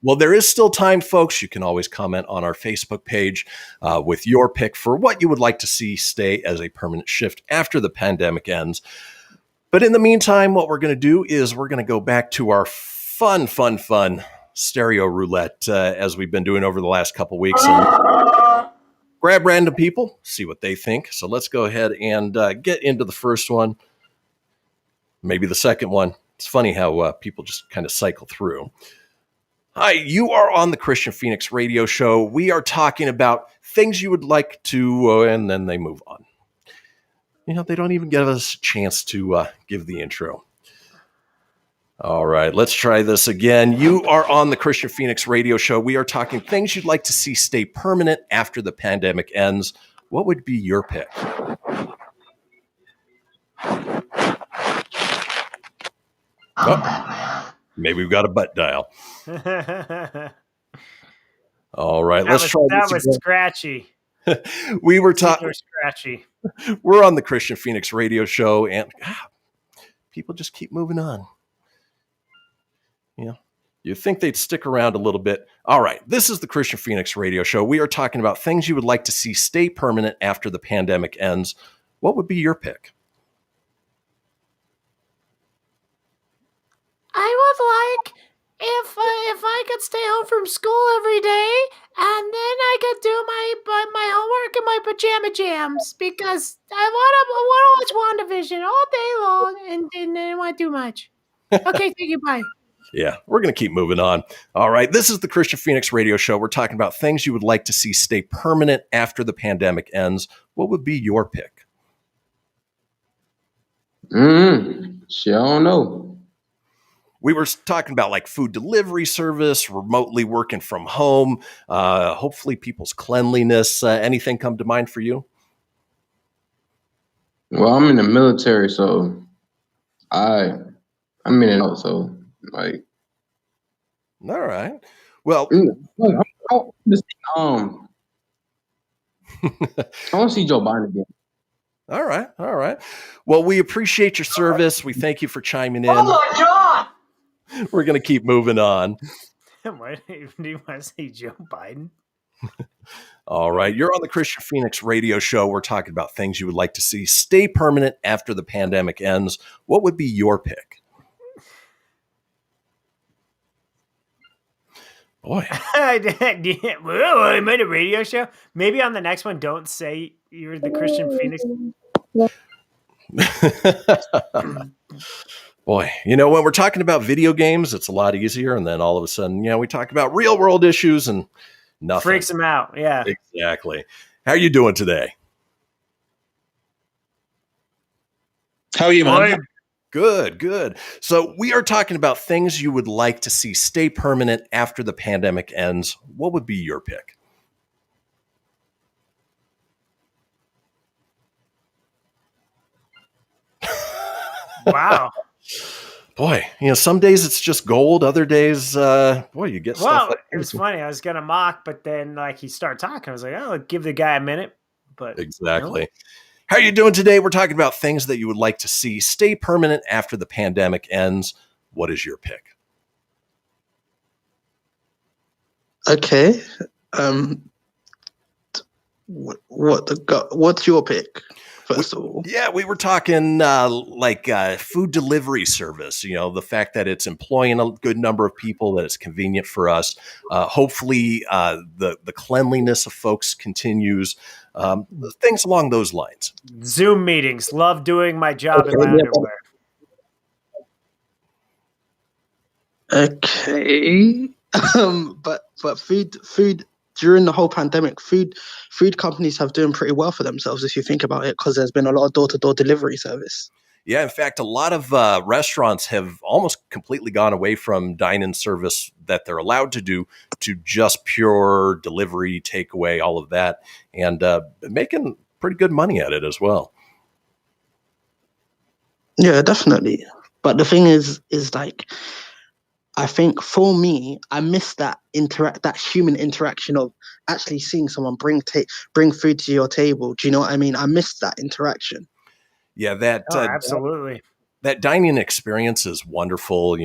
Speaker 1: Well, there is still time, folks. You can always comment on our Facebook page with your pick for what you would like to see stay as a permanent shift after the pandemic ends. But in the meantime, what we're going to do is we're going to go back to our fun stereo roulette as we've been doing over the last couple weeks. And grab random people, see what they think. So let's go ahead and get into the first one. Maybe the second one. It's funny how people just kind of cycle through. Hi, you are on the Kristian Fenix radio show. We are talking about things you would like to, and then they move on. They don't even give us a chance to give the intro. All right, let's try this again. You are on the Kristian Fenix radio show. We are talking things you'd like to see stay permanent after the pandemic ends. What would be your pick? Oh, maybe we've got a butt dial. All right, let's try this again.
Speaker 6: That was scratchy.
Speaker 1: We were talking
Speaker 6: scratchy.
Speaker 1: We're on the Kristian Fenix radio show, and people just keep moving on. You think they'd stick around a little bit. All right, this is the Kristian Fenix radio show. We are talking about things you would like to see stay permanent after the pandemic ends. What would be your pick?
Speaker 2: I would like if I could stay home from school every day, and then I could do my homework in my pajama jams, because I want to watch WandaVision all day long and I don't want to do much. Okay, thank you. Bye.
Speaker 1: Yeah, we're going to keep moving on. All right, this is the Kristian Fenix radio show. We're talking about things you would like to see stay permanent after the pandemic ends. What would be your pick?
Speaker 12: Shit, I don't know.
Speaker 1: We were talking about like food delivery service, remotely working from home, hopefully people's cleanliness. Anything come to mind for you?
Speaker 12: Well, I'm in the military, so I'm in it also. Like,
Speaker 1: all right. Well,
Speaker 12: I want to see Joe Biden again.
Speaker 1: All right. Well, we appreciate your service. We thank you for chiming in.
Speaker 2: Oh my God!
Speaker 1: We're going to keep moving on.
Speaker 6: Why do you want to say Joe Biden?
Speaker 1: All right. You're on the Kristian Fenix radio show. We're talking about things you would like to see stay permanent after the pandemic ends. What would be your pick? Boy.
Speaker 6: Well, I made a radio show. Maybe on the next one, don't say you're the Kristian Fenix.
Speaker 1: Boy, when we're talking about video games, it's a lot easier. And then all of a sudden, we talk about real world issues and nothing.
Speaker 6: Freaks them out. Yeah.
Speaker 1: Exactly. How are you doing today?
Speaker 14: How are you, man?
Speaker 1: Good. So we are talking about things you would like to see stay permanent after the pandemic ends. What would be your pick?
Speaker 6: Wow.
Speaker 1: Boy, some days it's just gold. Other days, you get stuff.
Speaker 6: Well,
Speaker 1: Like
Speaker 6: it was funny. I was going to mock, but then he started talking. I was like, oh, give the guy a minute. But
Speaker 1: exactly. How are you doing today? We're talking about things that you would like to see stay permanent after the pandemic ends. What is your pick?
Speaker 8: Okay. What's your pick? First of all,
Speaker 1: yeah, we were talking food delivery service. The fact that it's employing a good number of people, that it's convenient for us. Hopefully, the cleanliness of folks continues. Things along those lines.
Speaker 6: Zoom meetings. Love doing my job in my underwear.
Speaker 8: Okay. But food during the whole pandemic, food companies have doing pretty well for themselves if you think about it, because there's been a lot of door-to-door delivery service.
Speaker 1: Yeah, in fact, a lot of restaurants have almost completely gone away from dine-in service that they're allowed to do to just pure delivery, takeaway, all of that, and making pretty good money at it as well.
Speaker 8: Yeah, definitely. But the thing is I think for me, I miss that human interaction of actually seeing someone bring food to your table. Do you know what I mean? I miss that interaction.
Speaker 1: Yeah, that
Speaker 6: absolutely.
Speaker 1: That dining experience is wonderful.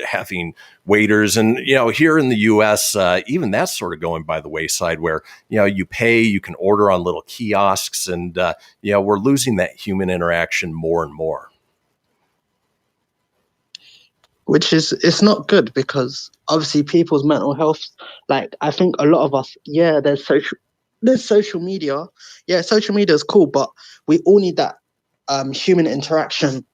Speaker 1: Having waiters, and here in the U.S., even that's sort of going by the wayside. Where you pay, you can order on little kiosks, and we're losing that human interaction more and more.
Speaker 8: Which it's not good, because obviously people's mental health, I think a lot of us, there's social media. Yeah, social media is cool, but we all need that human interaction.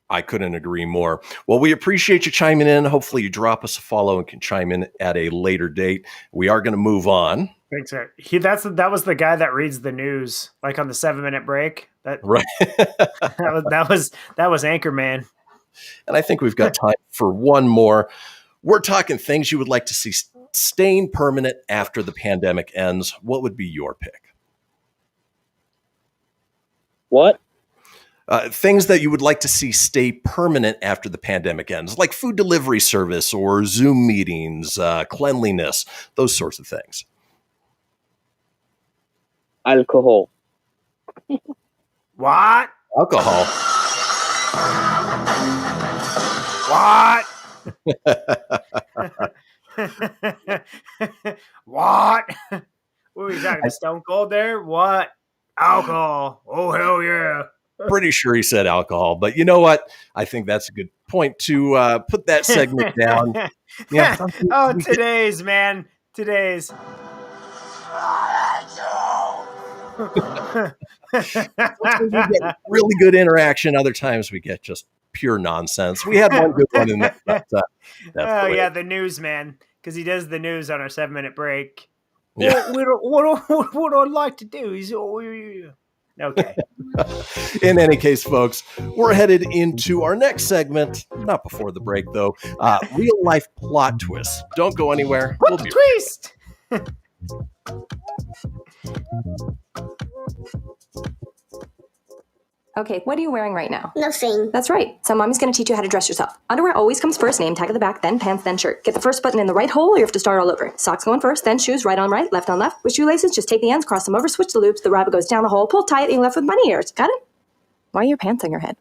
Speaker 1: I couldn't agree more. Well, we appreciate you chiming in. Hopefully you drop us a follow and can chime in at a later date. We are going to move on.
Speaker 6: Thanks, sir. That was the guy that reads the news, on the 7-minute break.
Speaker 1: Right.
Speaker 6: that was Anchorman.
Speaker 1: And I think we've got time for one more. We're talking things you would like to see staying permanent after the pandemic ends. What would be your pick?
Speaker 15: What?
Speaker 1: Things that you would like to see stay permanent after the pandemic ends, like food delivery service or Zoom meetings, cleanliness, those sorts of things.
Speaker 15: Alcohol.
Speaker 6: What?
Speaker 1: Alcohol.
Speaker 6: What? What? What were you talking? Stone Cold there? What? Alcohol. Oh, hell yeah.
Speaker 1: Pretty sure he said alcohol, but you know what? I think that's a good point to put that segment down.
Speaker 6: Today's.
Speaker 1: We get really good interaction. Other times we get just pure nonsense. We had one good one in that.
Speaker 6: The news man, because he does the news on our 7-minute break.
Speaker 1: Yeah.
Speaker 6: What I'd like to do is, okay.
Speaker 1: In any case, folks, we're headed into our next segment. Not before the break, though. Real life plot twists. Don't go anywhere.
Speaker 6: What the twist?
Speaker 17: Okay, what are you wearing right now?
Speaker 16: Nothing.
Speaker 17: That's right. So mommy's going to teach you how to dress yourself. Underwear always comes first, name tag at the back, then pants, then shirt. Get the first button in the right hole or you have to start all over. Socks going first, then shoes, right on right, left on left. With shoelaces, just take the ends, cross them over, switch the loops, the rabbit goes down the hole, pull tight, and you're left with bunny ears. Got it? Why are your pants on your head?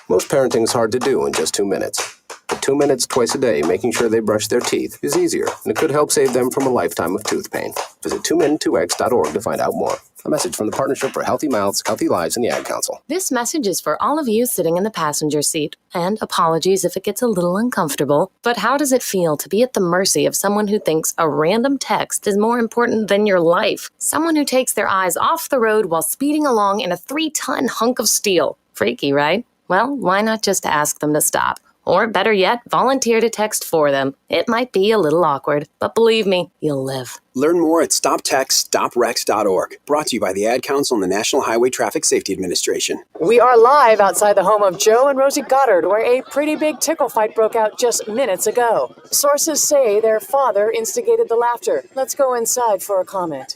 Speaker 19: Most parenting's hard to do in just 2 minutes. But 2 minutes twice a day making sure they brush their teeth is easier, and it could help save them from a lifetime of tooth pain. Visit 2min2x.org to find out more. A message from the Partnership for Healthy Mouths, Healthy Lives, and the Ad Council.
Speaker 11: This message is for all of you sitting in the passenger seat. And apologies if it gets a little uncomfortable. But how does it feel to be at the mercy of someone who thinks a random text is more important than your life? Someone who takes their eyes off the road while speeding along in a 3-ton hunk of steel. Freaky, right? Well, why not just ask them to stop? Or better yet, volunteer to text for them. It might be a little awkward, but believe me, you'll live.
Speaker 20: Learn more at StopTextStopWrecks.org. Brought to you by the Ad Council and the National Highway Traffic Safety Administration.
Speaker 22: We are live outside the home of Joe and Rosie Goddard, where a pretty big tickle fight broke out just minutes ago. Sources say their father instigated the laughter. Let's go inside for a comment.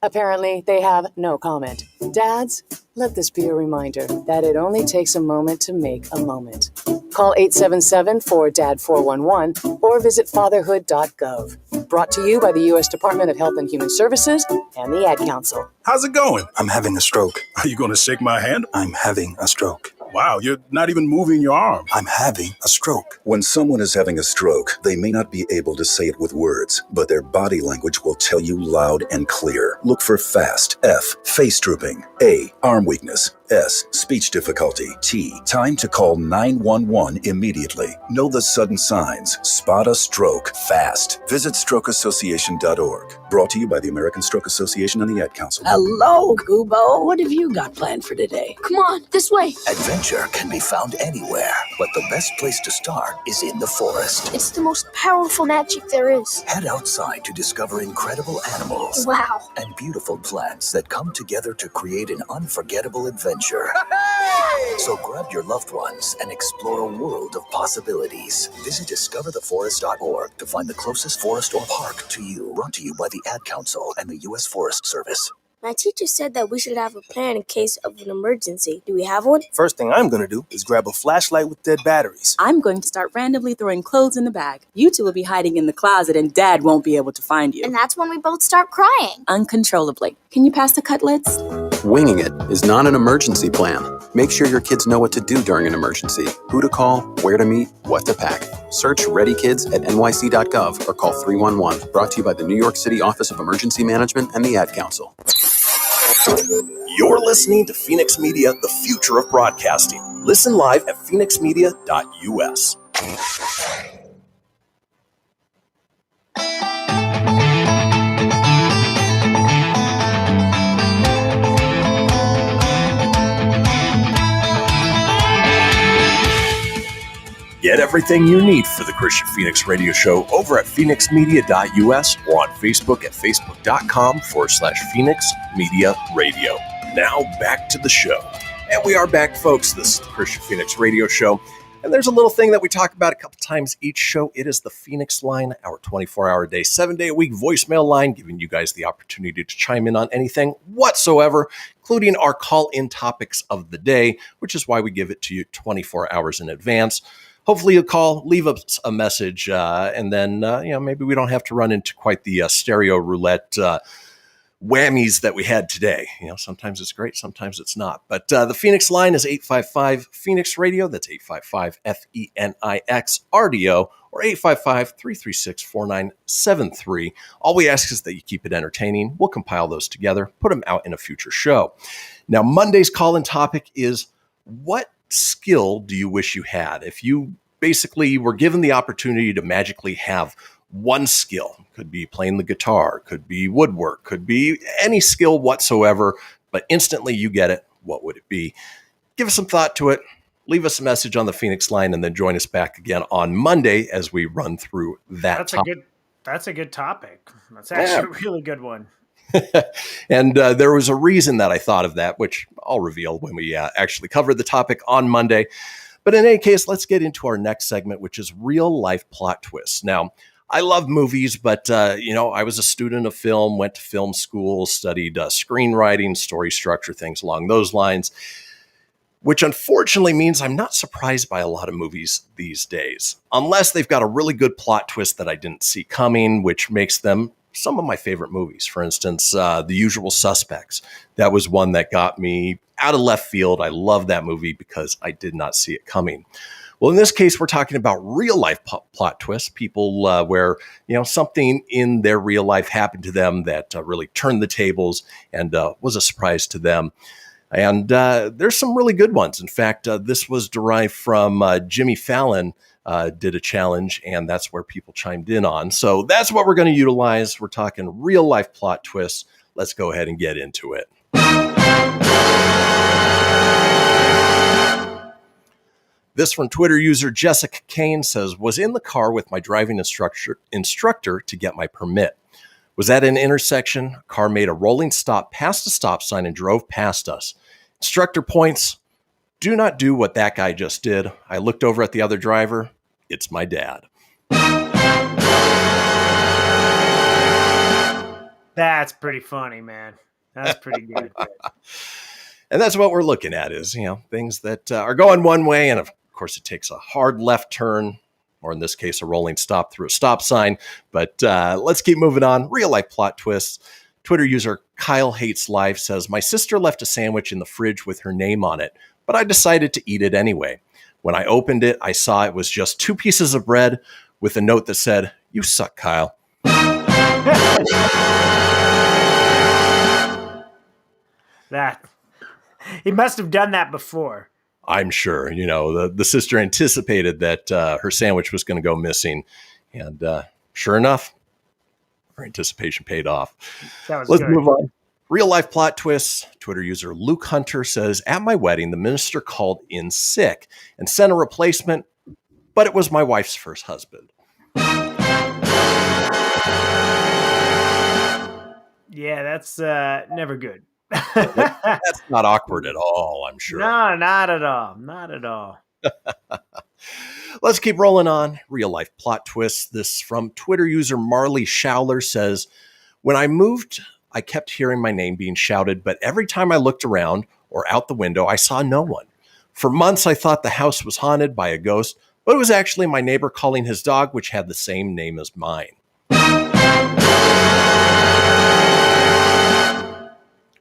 Speaker 22: Apparently, they have no comment. Dads, Let this be a reminder that it only takes a moment to make a moment. Call 877-4DAD-411 or visit fatherhood.gov. Brought to you by the U.S. Department of Health and Human Services and the Ad Council.
Speaker 3: How's it going? I'm having a stroke. Are you going to shake my hand? I'm having a stroke. Wow, you're not even moving your arm. I'm having a stroke.
Speaker 28: When someone is having a stroke, they may not be able to say it with words, but their body language will tell you loud and clear. Look for FAST. F, face drooping. A, arm weakness. S, speech difficulty. T, time to call 911 immediately. Know the sudden signs. Spot a stroke fast. Visit strokeassociation.org. Brought to you by the American Stroke Association and the Ad Council.
Speaker 4: Hello, Kubo. What have you got planned for today?
Speaker 9: Come on, this way.
Speaker 4: Adventure can be found anywhere, but the best place to start is in the forest.
Speaker 9: It's the most powerful magic there is.
Speaker 4: Head outside to discover incredible animals.
Speaker 9: Wow.
Speaker 4: And beautiful plants that come together to create an unforgettable adventure. So grab your loved ones and explore a world of possibilities. Visit discovertheforest.org to find the closest forest or park to you. Brought to you by the Ad Council and the U.S. Forest Service.
Speaker 9: My teacher said that we should have a plan in case of an emergency. Do we have one?
Speaker 5: First thing I'm going to do is grab a flashlight with dead batteries.
Speaker 7: I'm going to start randomly throwing clothes in the bag. You two will be hiding in the closet and Dad won't be able to find you.
Speaker 9: And that's when we both start crying.
Speaker 7: Uncontrollably. Can you pass the cutlets?
Speaker 18: Winging it is not an emergency plan. Make sure your kids know what to do during an emergency, who to call, where to meet, what to pack. Search Ready Kids at nyc.gov or call 311. Brought to you by the New York City Office of Emergency Management and the Ad Council.
Speaker 1: You're listening to Fenix Media, the future of broadcasting. Listen live at phoenixmedia.us. Get everything you need for the Kristian Fenix radio show over at phoenixmedia.us or on Facebook at facebook.com/Fenix Media Radio. Now back to the show. And we are back, folks. This is the Kristian Fenix radio show. And there's a little thing that we talk about a couple times each show. It is the Fenix Line, our 24-hour-a-day, 7-day-a-week voicemail line, giving you guys the opportunity to chime in on anything whatsoever, including our call-in topics of the day, which is why we give it to you 24 hours in advance. Hopefully you'll call, leave us a message, and then maybe we don't have to run into quite the stereo roulette whammies that we had today. Sometimes it's great, sometimes it's not. But the Fenix line is 855-Phoenix-Radio. That's 855-FENIX-RDO or 855-336-4973. All we ask is that you keep it entertaining. We'll compile those together, put them out in a future show. Now, Monday's call-in topic is, what skill do you wish you had? If you basically were given the opportunity to magically have one skill, could be playing the guitar, could be woodwork, could be any skill whatsoever, but instantly you get it, what would it be? Give us some thought to it. Leave us a message on the Fenix line and then join us back again on Monday as we run through that.
Speaker 6: That's a good topic. That's actually a really good one.
Speaker 1: And there was a reason that I thought of that, which I'll reveal when we actually cover the topic on Monday. But in any case, let's get into our next segment, which is real life plot twists. Now, I love movies, but, I was a student of film, went to film school, studied screenwriting, story structure, things along those lines, which unfortunately means I'm not surprised by a lot of movies these days, unless they've got a really good plot twist that I didn't see coming, which makes them some of my favorite movies. For instance, The Usual Suspects. That was one that got me out of left field. I love that movie because I did not see it coming. Well, in this case, we're talking about real life plot twists, people where, something in their real life happened to them that really turned the tables and was a surprise to them. And there's some really good ones. In fact, this was derived from Jimmy Fallon did a challenge, and that's where people chimed in on. So that's what we're going to utilize. We're talking real life plot twists. Let's go ahead and get into it. This from Twitter user Jessica Kane says, was in the car with my driving instructor to get my permit. Was at an intersection. Car made a rolling stop past a stop sign and drove past us. Instructor points, do not do what that guy just did. I looked over at the other driver. It's my dad.
Speaker 6: That's pretty funny, man. That's pretty good.
Speaker 1: And that's what we're looking at is, things that are going one way. And of course, it takes a hard left turn, or in this case, a rolling stop through a stop sign. But let's keep moving on. Real life plot twists. Twitter user Kyle Hates Life says, my sister left a sandwich in the fridge with her name on it, but I decided to eat it anyway. When I opened it, I saw it was just 2 pieces of bread with a note that said, you suck, Kyle.
Speaker 6: That he must have done that before.
Speaker 1: I'm sure, the sister anticipated that her sandwich was going to go missing. And sure enough, her anticipation paid off. Let's move on. Real life plot twists. Twitter user Luke Hunter says, at my wedding, the minister called in sick and sent a replacement, but it was my wife's first husband.
Speaker 6: Yeah, that's never good.
Speaker 1: That's not awkward at all, I'm sure.
Speaker 6: No, not at all. Not at all.
Speaker 1: Let's keep rolling on. Real life plot twists. This from Twitter user Marley Schowler says, when I moved, I kept hearing my name being shouted, but every time I looked around or out the window, I saw no one. For months, I thought the house was haunted by a ghost, but it was actually my neighbor calling his dog, which had the same name as mine.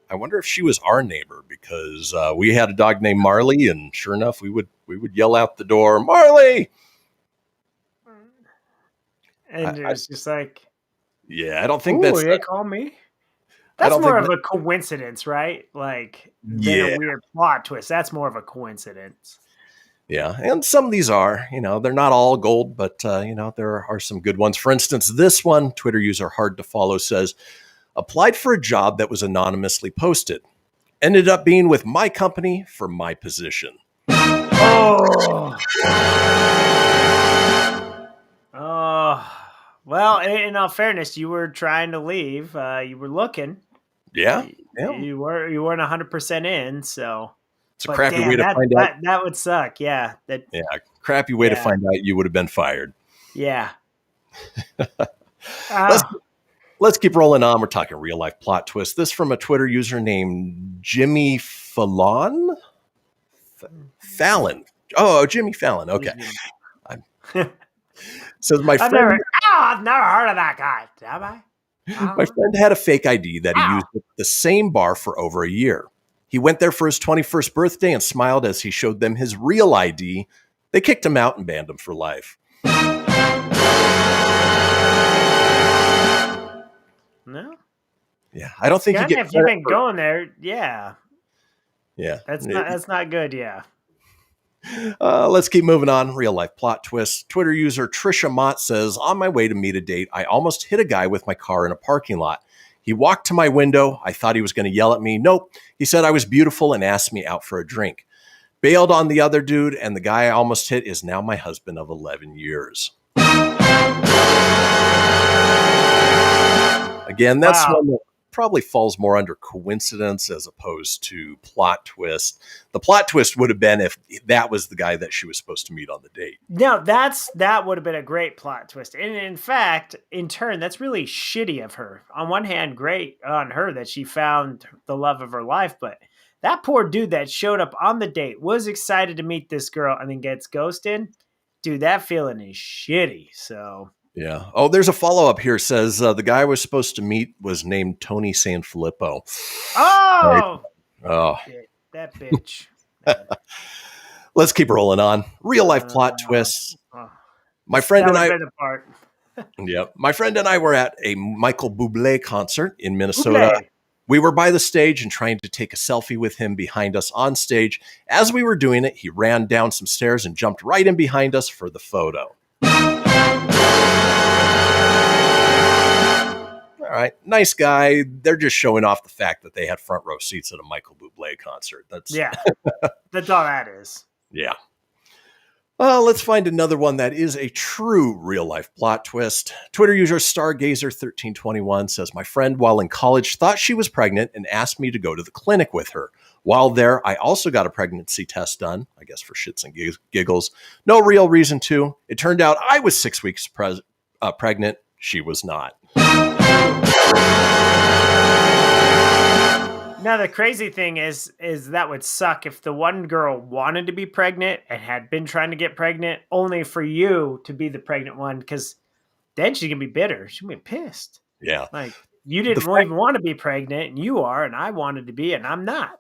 Speaker 1: I wonder if she was our neighbor, because we had a dog named Marley, and sure enough, we would yell out the door, Marley!
Speaker 6: And it's just like,
Speaker 1: yeah, I don't think that's.
Speaker 6: They call me. That's more of a coincidence, right? Like, than a weird plot twist. That's more of a coincidence.
Speaker 1: Yeah, and some of these are, they're not all gold, but, there are some good ones. For instance, this one, Twitter user Hard to Follow says, applied for a job that was anonymously posted. Ended up being with my company for my position.
Speaker 6: Oh. Well, in all fairness, you were trying to leave. You were looking.
Speaker 1: Yeah.
Speaker 6: You weren't 100% in, so.
Speaker 1: It's a crappy way to find out.
Speaker 6: That would suck. Yeah.
Speaker 1: Crappy way to find out you would have been fired.
Speaker 6: Yeah.
Speaker 1: Let's keep rolling on. We're talking real life plot twist. This from a Twitter user named Jimmy Fallon. Oh, Jimmy Fallon. Okay. Says my friend.
Speaker 6: I've never heard of that guy. Have I?
Speaker 1: My friend had a fake ID that he used at the same bar for over a year. He went there for his 21st birthday and smiled as he showed them his real ID. They kicked him out and banned him for life.
Speaker 6: No.
Speaker 1: Yeah, I don't think you get.
Speaker 6: If you've been going there, yeah.
Speaker 1: Yeah,
Speaker 6: that's not good. Yeah.
Speaker 1: Let's keep moving on. Real life plot twist. Twitter user Trisha Mott says, on my way to meet a date, I almost hit a guy with my car in a parking lot. He walked to my window. I thought he was going to yell at me. Nope. He said I was beautiful and asked me out for a drink. Bailed on the other dude, and the guy I almost hit is now my husband of 11 years. Again, that's one that probably falls more under coincidence as opposed to plot twist. The plot twist would have been if that was the guy that she was supposed to meet on the date.
Speaker 6: No, that would have been a great plot twist. And in fact, in turn, that's really shitty of her. On one hand, great on her that she found the love of her life, but that poor dude that showed up on the date, was excited to meet this girl, and then gets ghosted. Dude, that feeling is shitty. So...
Speaker 1: yeah. Oh, there's a follow-up here. Says the guy I was supposed to meet was named Tony Sanfilippo.
Speaker 6: Oh!
Speaker 1: Oh.
Speaker 6: That bitch.
Speaker 1: Let's keep rolling on. Real life plot twists. My friend and I... yeah, my friend and I were at a Michael Bublé concert in Minnesota.
Speaker 6: Bublé.
Speaker 1: We were by the stage and trying to take a selfie with him behind us on stage. As we were doing it, he ran down some stairs and jumped right in behind us for the photo. All right, nice guy. They're just showing off the fact that they had front row seats at a Michael Bublé concert. That's
Speaker 6: that's all that is.
Speaker 1: Yeah. Let's find another one that is a true real life plot twist. Twitter user Stargazer1321 says, my friend while in college thought she was pregnant and asked me to go to the clinic with her. While there, I also got a pregnancy test done, I guess for shits and giggles. No real reason to. It turned out I was 6 weeks pregnant. She was not.
Speaker 6: Now Now the crazy thing is that would suck if the one girl wanted to be pregnant and had been trying to get pregnant only for you to be the pregnant one, because then she's gonna be bitter. She's gonna be pissed.
Speaker 1: Yeah.
Speaker 6: Like, you didn't even want to be pregnant, and you are, and I wanted to be, and I'm not.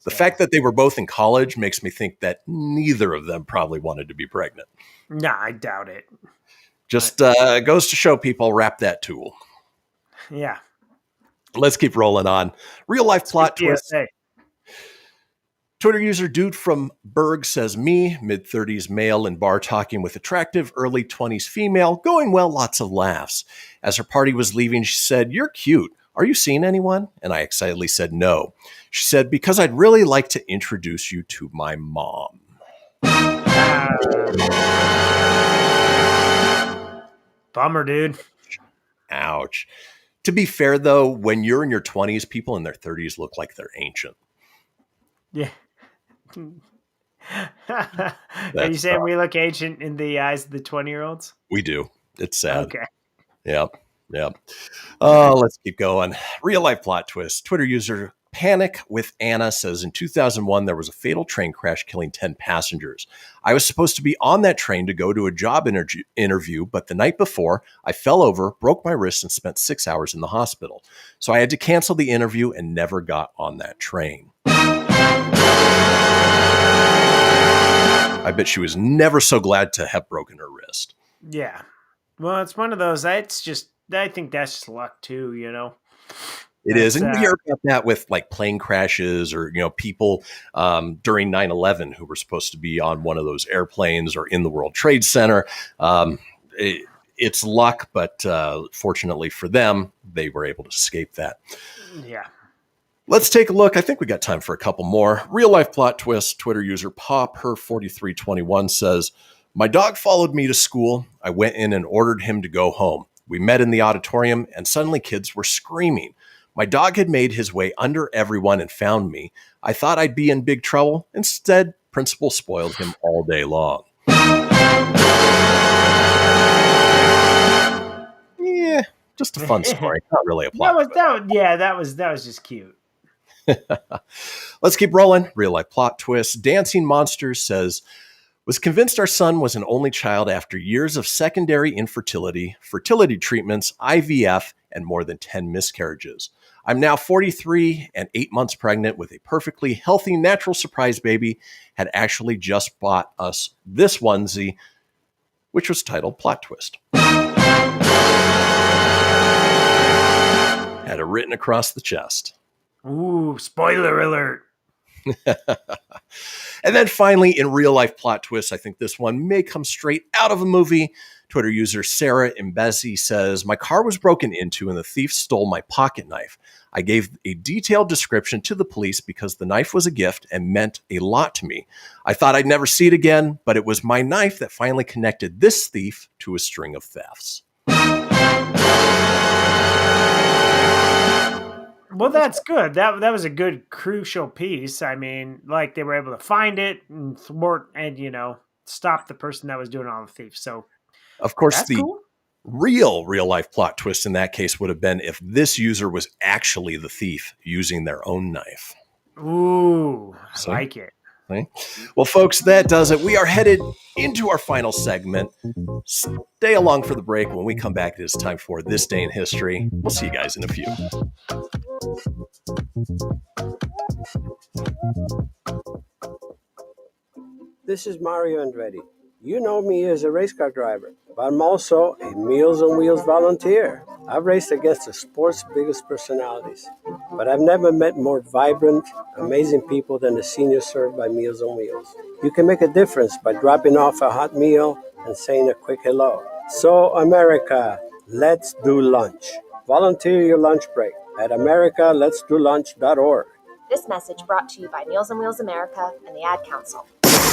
Speaker 1: The fact that they were both in college makes me think that neither of them probably wanted to be pregnant.
Speaker 6: No, I doubt it.
Speaker 1: Just goes to show people, wrap that tool.
Speaker 6: Yeah.
Speaker 1: Let's keep rolling on. Real life plot twist. Twitter user Dude from Berg says, me, mid-30s male in bar talking with attractive early 20s female, going well, lots of laughs. As her party was leaving, she said, "You're cute. Are you seeing anyone?" And I excitedly said, "No." She said, "Because I'd really like to introduce you to my mom."
Speaker 6: Bummer, dude.
Speaker 1: Ouch. To be fair, though, when you're in your 20s, people in their 30s look like they're ancient.
Speaker 6: Yeah. Are you saying we look ancient in the eyes of the 20-year-olds?
Speaker 1: We do. It's sad.
Speaker 6: Okay.
Speaker 1: Yep. Let's keep going. Real life plot twist. Twitter user Panic with Anna says, in 2001, there was a fatal train crash killing 10 passengers. I was supposed to be on that train to go to a job interview, but the night before, I fell over, broke my wrist, and spent 6 hours in the hospital. So I had to cancel the interview and never got on that train. I bet she was never so glad to have broken her wrist.
Speaker 6: Yeah. Well, it's one of those. I think that's just luck too, you know.
Speaker 1: It is. And you hear about that with like plane crashes or, people during 9/11 who were supposed to be on one of those airplanes or in the World Trade Center. It's luck, but fortunately for them, they were able to escape that.
Speaker 6: Yeah.
Speaker 1: Let's take a look. I think we got time for a couple more. Real life plot twist. Twitter user PopHer4321 says, my dog followed me to school. I went in and ordered him to go home. We met in the auditorium and suddenly kids were screaming. My dog had made his way under everyone and found me. I thought I'd be in big trouble. Instead, principal spoiled him all day long. Yeah, just a fun story. Not really a plot.
Speaker 6: That was just cute.
Speaker 1: Let's keep rolling. Real life plot twist. Dancing Monsters says, was convinced our son was an only child after years of secondary infertility, fertility treatments, IVF, and more than 10 miscarriages. I'm now 43 and 8 months pregnant with a perfectly healthy natural surprise baby. Had actually just bought us this onesie, which was titled Plot Twist. Had it written across the chest.
Speaker 6: Ooh, spoiler alert.
Speaker 1: And then finally, in real life plot twists, I think this one may come straight out of a movie. Twitter user Sarah Mbezi says, my car was broken into and the thief stole my pocket knife. I gave a detailed description to the police because the knife was a gift and meant a lot to me. I thought I'd never see it again, but it was my knife that finally connected this thief to a string of thefts.
Speaker 6: Well, that's good. That was a good crucial piece. I mean, like they were able to find it and thwart and stop the person that was doing all the thieves. So,
Speaker 1: of course,
Speaker 6: that's
Speaker 1: the
Speaker 6: cool.
Speaker 1: real life plot twist in that case would have been if this user was actually the thief using their own knife.
Speaker 6: Ooh, I like it.
Speaker 1: Well, folks, that does it. We are headed into our final segment. Stay along for the break. When we come back, it is time for This Day in History. We'll see you guys in a few.
Speaker 10: This is Mario Andretti. You know me as a race car driver, but I'm also a Meals on Wheels volunteer. I've raced against the sport's biggest personalities, but I've never met more vibrant, amazing people than the seniors served by Meals on Wheels. You can make a difference by dropping off a hot meal and saying a quick hello. So, America, let's do lunch. Volunteer your lunch break at americaletsdolunch.org.
Speaker 13: This message brought to you by Meals on Wheels America and the Ad Council.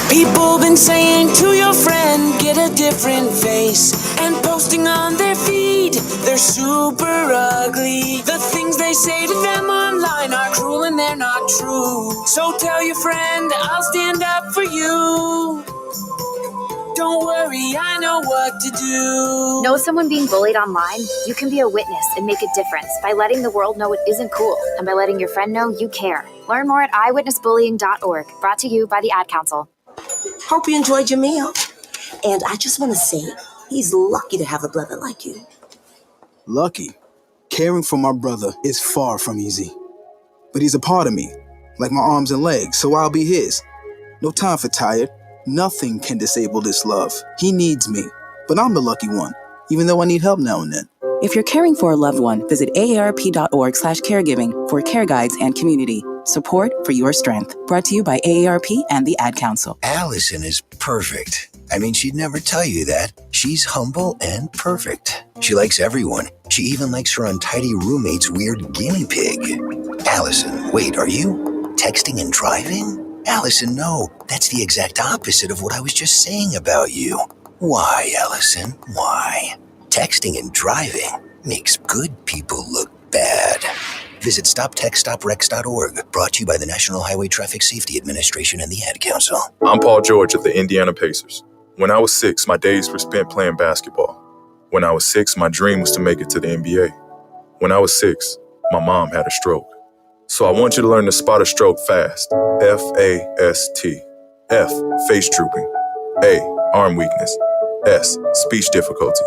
Speaker 21: People been saying to your friend, get a different face, and posting on their feed, they're super ugly. The things they say to them online are cruel and they're not true. So tell your friend, I'll stand up for you. Don't worry, I know what to do.
Speaker 13: Know someone being bullied online? You can be a witness and make a difference by letting the world know it isn't cool and by letting your friend know you care. Learn more at eyewitnessbullying.org. Brought to you by the Ad Council.
Speaker 16: Hope you enjoyed your meal. And I just want to say, he's lucky to have a brother like you.
Speaker 5: Lucky? Caring for my brother is far from easy. But he's a part of me, like my arms and legs, so I'll be his. No time for tired. Nothing can disable this love. He needs me, but I'm the lucky one, even though I need help now and then.
Speaker 7: If you're caring for a loved one, visit aarp.org/caregiving for care guides and community. Support for your strength. Brought to you by AARP and the Ad Council.
Speaker 4: Allison is perfect. I mean, she'd never tell you that. She's humble and perfect. She likes everyone. She even likes her untidy roommate's weird guinea pig. Allison, wait, are you texting and driving? Allison, no. That's the exact opposite of what I was just saying about you. Why, Allison? Why? Texting and driving makes good people look bad. Visit StopTextStopWrecks.org. Brought to you by the National Highway Traffic Safety Administration and the Ad Council.
Speaker 2: I'm Paul George of the Indiana Pacers. When I was 6, my days were spent playing basketball. When I was 6, my dream was to make it to the NBA. When I was 6, my mom had a stroke. So I want you to learn to spot a stroke fast. F-A-S-T. F, face drooping. A, arm weakness. S, speech difficulty.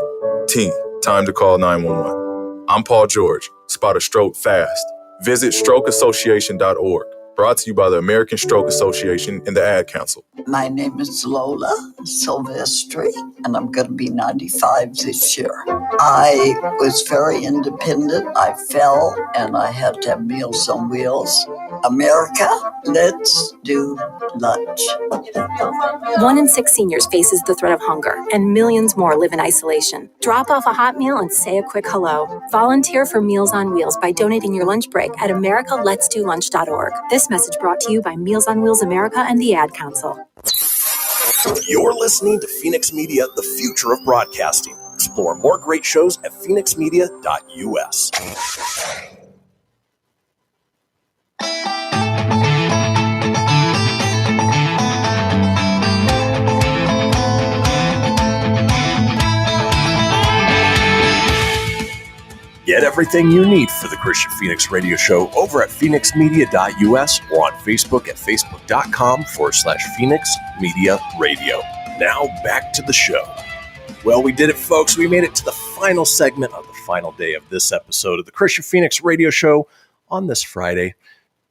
Speaker 2: T, time to call 911. I'm Paul George. Spot a stroke fast. Visit strokeassociation.org. Brought to you by the American Stroke Association and the Ad Council.
Speaker 12: My name is Lola Silvestri, and I'm going to be 95 this year. I was very independent. I fell, and I had to have Meals on Wheels. America, let's do lunch.
Speaker 17: 1 in 6 seniors faces the threat of hunger, and millions more live in isolation. Drop off a hot meal and say a quick hello. Volunteer for Meals on Wheels by donating your lunch break at americaletsdolunch.org. This message brought to you by Meals on Wheels America and the Ad Council.
Speaker 1: You're listening to Fenix Media, the future of broadcasting. Explore more great shows at phoenixmedia.us. Get everything you need for the Kristian Fenix radio show over at phoenixmedia.us or on Facebook at facebook.com/Fenix Media Radio. Now back to the show. Well, we did it, folks. We made it to the final segment of the final day of this episode of the Kristian Fenix radio show on this Friday.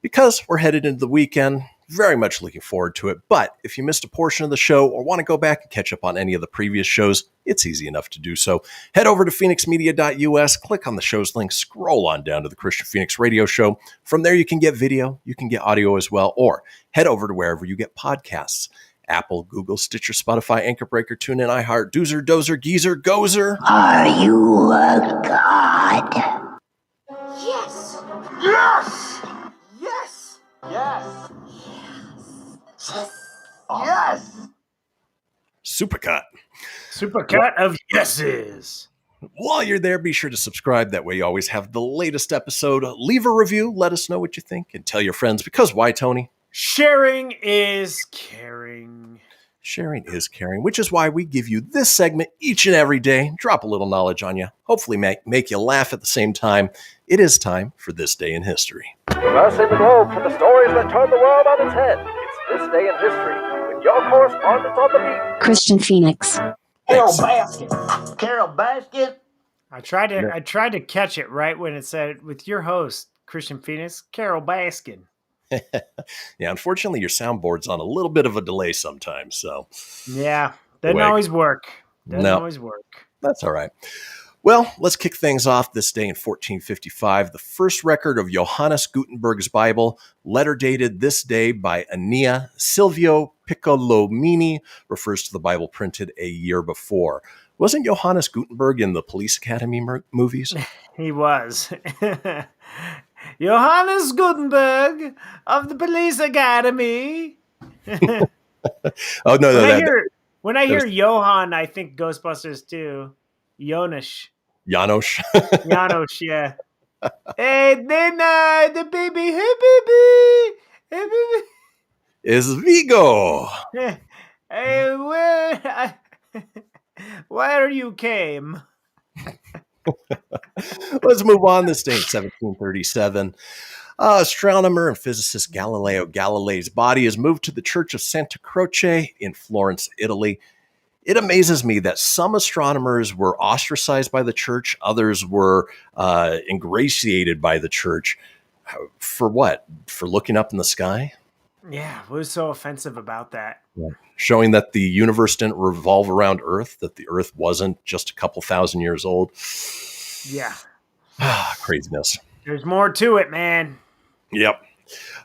Speaker 1: Because we're headed into the weekend, very much looking forward to it. But if you missed a portion of the show or want to go back and catch up on any of the previous shows, it's easy enough to do so. Head over to phoenixmedia.us, click on the show's link, scroll on down to the Kristian Fenix radio show. From there, you can get video, you can get audio as well, or head over to wherever you get podcasts. Apple, Google, Stitcher, Spotify, Anchor Breaker, TuneIn, iHeart, Doozer, Dozer, Geezer, Gozer.
Speaker 12: Are you a god?
Speaker 21: Yes! Yes! Yes! Yes! Yes!
Speaker 1: Supercut.
Speaker 6: Supercut of yeses.
Speaker 1: While you're there, be sure to subscribe. That way you always have the latest episode. Leave a review. Let us know what you think. And tell your friends. Because why, Tony?
Speaker 6: Sharing is caring.
Speaker 1: Sharing is caring, which is why we give you this segment each and every day. Drop a little knowledge on you. Hopefully make you laugh at the same time. It is time for This Day in History.
Speaker 14: Traversing the globe for the stories that turn the world on its head. It's This Day in History with your correspondent on the beat,
Speaker 23: Kristian Fenix.
Speaker 14: Carol Baskin. Carol Baskin.
Speaker 6: I tried to catch it right when it said, with your host, Kristian Fenix, Carol Baskin.
Speaker 1: Yeah, unfortunately, your soundboard's on a little bit of a delay sometimes. So,
Speaker 6: yeah, doesn't always work.
Speaker 1: That's all right. Well, let's kick things off this day in 1455. The first record of Johannes Gutenberg's Bible, letter dated this day by Annea Silvio Piccolomini, refers to the Bible printed a year before. Wasn't Johannes Gutenberg in the Police Academy movies?
Speaker 6: He was. Johannes Gutenberg of the Police Academy.
Speaker 1: Oh, no.
Speaker 6: When I hear Johann, I think Ghostbusters too. Janosch, yeah. Hey, then the baby, hey, baby.
Speaker 1: Is Vigo.
Speaker 6: Hey, where? Where you came?
Speaker 1: Let's move on. This day in 1737. Astronomer and physicist Galileo Galilei's body is moved to the Church of Santa Croce in Florence, Italy. It amazes me that some astronomers were ostracized by the church, others were ingratiated by the church. For what? For looking up in the sky?
Speaker 6: Yeah, what was so offensive about that?
Speaker 1: Yeah. Showing that the universe didn't revolve around Earth, that the Earth wasn't just a couple thousand years old.
Speaker 6: Yeah.
Speaker 1: Craziness.
Speaker 6: There's more to it, man.
Speaker 1: Yep.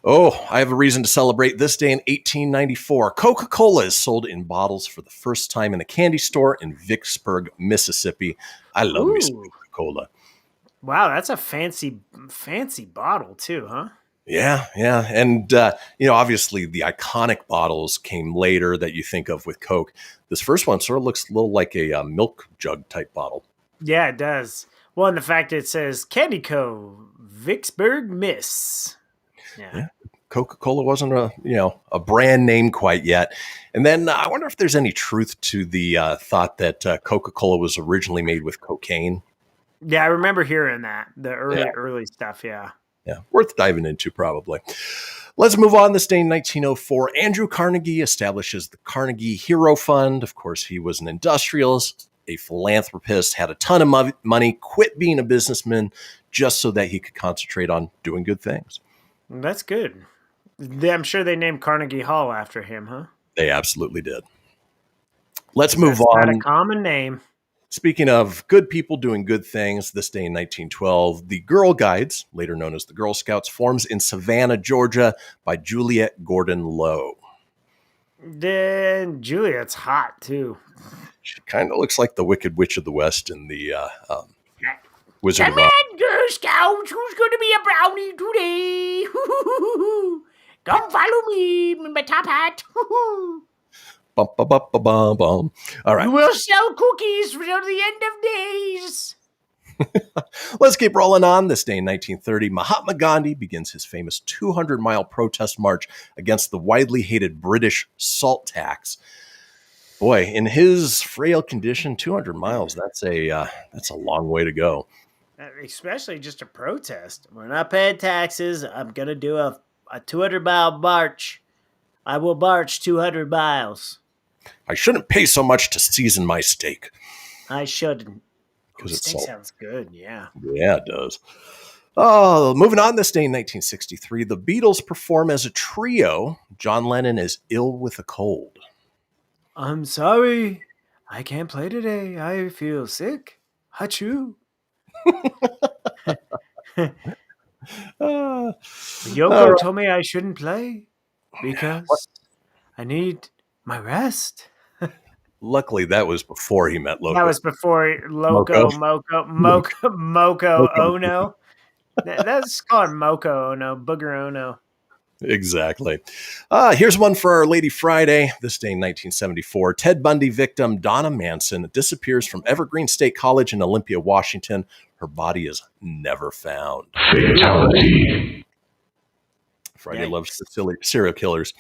Speaker 1: Oh, I have a reason to celebrate. This day in 1894, Coca-Cola is sold in bottles for the first time in a candy store in Vicksburg, Mississippi. I love me some Coca-Cola.
Speaker 6: Wow, that's a fancy bottle too, huh?
Speaker 1: Yeah. And, obviously the iconic bottles came later that you think of with Coke. This first one sort of looks a little like a milk jug type bottle.
Speaker 6: Yeah, it does. Well, and the fact it says Candy Co. Vicksburg, Miss. Yeah.
Speaker 1: Coca-Cola wasn't a brand name quite yet. And then I wonder if there's any truth to the thought that Coca-Cola was originally made with cocaine.
Speaker 6: Yeah, I remember hearing that. The early stuff, yeah.
Speaker 1: Yeah, worth diving into probably. Let's move on. This day in 1904, Andrew Carnegie establishes the Carnegie Hero Fund. Of course, he was an industrialist, a philanthropist, had a ton of money, quit being a businessman just so that he could concentrate on doing good things.
Speaker 6: That's good. I'm sure they named Carnegie Hall after him, huh?
Speaker 1: They absolutely did. Let's move on.
Speaker 6: Not a common name.
Speaker 1: Speaking of good people doing good things, this day in 1912, the Girl Guides, later known as the Girl Scouts, forms in Savannah, Georgia by Juliet Gordon Lowe.
Speaker 6: Then Juliet's hot, too.
Speaker 1: She kind of looks like the Wicked Witch of the West in the Wizard of
Speaker 8: Come
Speaker 1: Oz.
Speaker 8: on, Girl Scouts, who's going to be a brownie today? Come follow me in my top hat.
Speaker 1: Bum, bum, bum, bum, bum, bum. All right.
Speaker 8: You will sell cookies till the end of days.
Speaker 1: Let's keep rolling on. This day in 1930, Mahatma Gandhi begins his famous 200-mile protest march against the widely hated British salt tax. Boy, in his frail condition, 200 miles, that's a long way to go.
Speaker 6: Especially just a protest. We're not paying taxes. I'm going to do a 200-mile march. I will march 200 miles.
Speaker 1: I shouldn't pay so much to season my steak.
Speaker 6: I shouldn't.
Speaker 1: Because
Speaker 6: steak sounds good, yeah.
Speaker 1: Yeah, it does. Oh, moving on. This day in 1963, the Beatles perform as a trio. John Lennon is ill with a cold.
Speaker 6: I'm sorry. I can't play today. I feel sick. Achoo. Yoko told me I shouldn't play because I need my rest.
Speaker 1: Luckily, that was before he met Loco.
Speaker 6: That was before Moko Ono. That's called Moko Ono, Booger Ono.
Speaker 1: Exactly. Here's one for Our Lady Friday. This day in 1974, Ted Bundy victim Donna Manson disappears from Evergreen State College in Olympia, Washington. Her body is never found.
Speaker 15: Fatality.
Speaker 1: Friday loves the serial killers.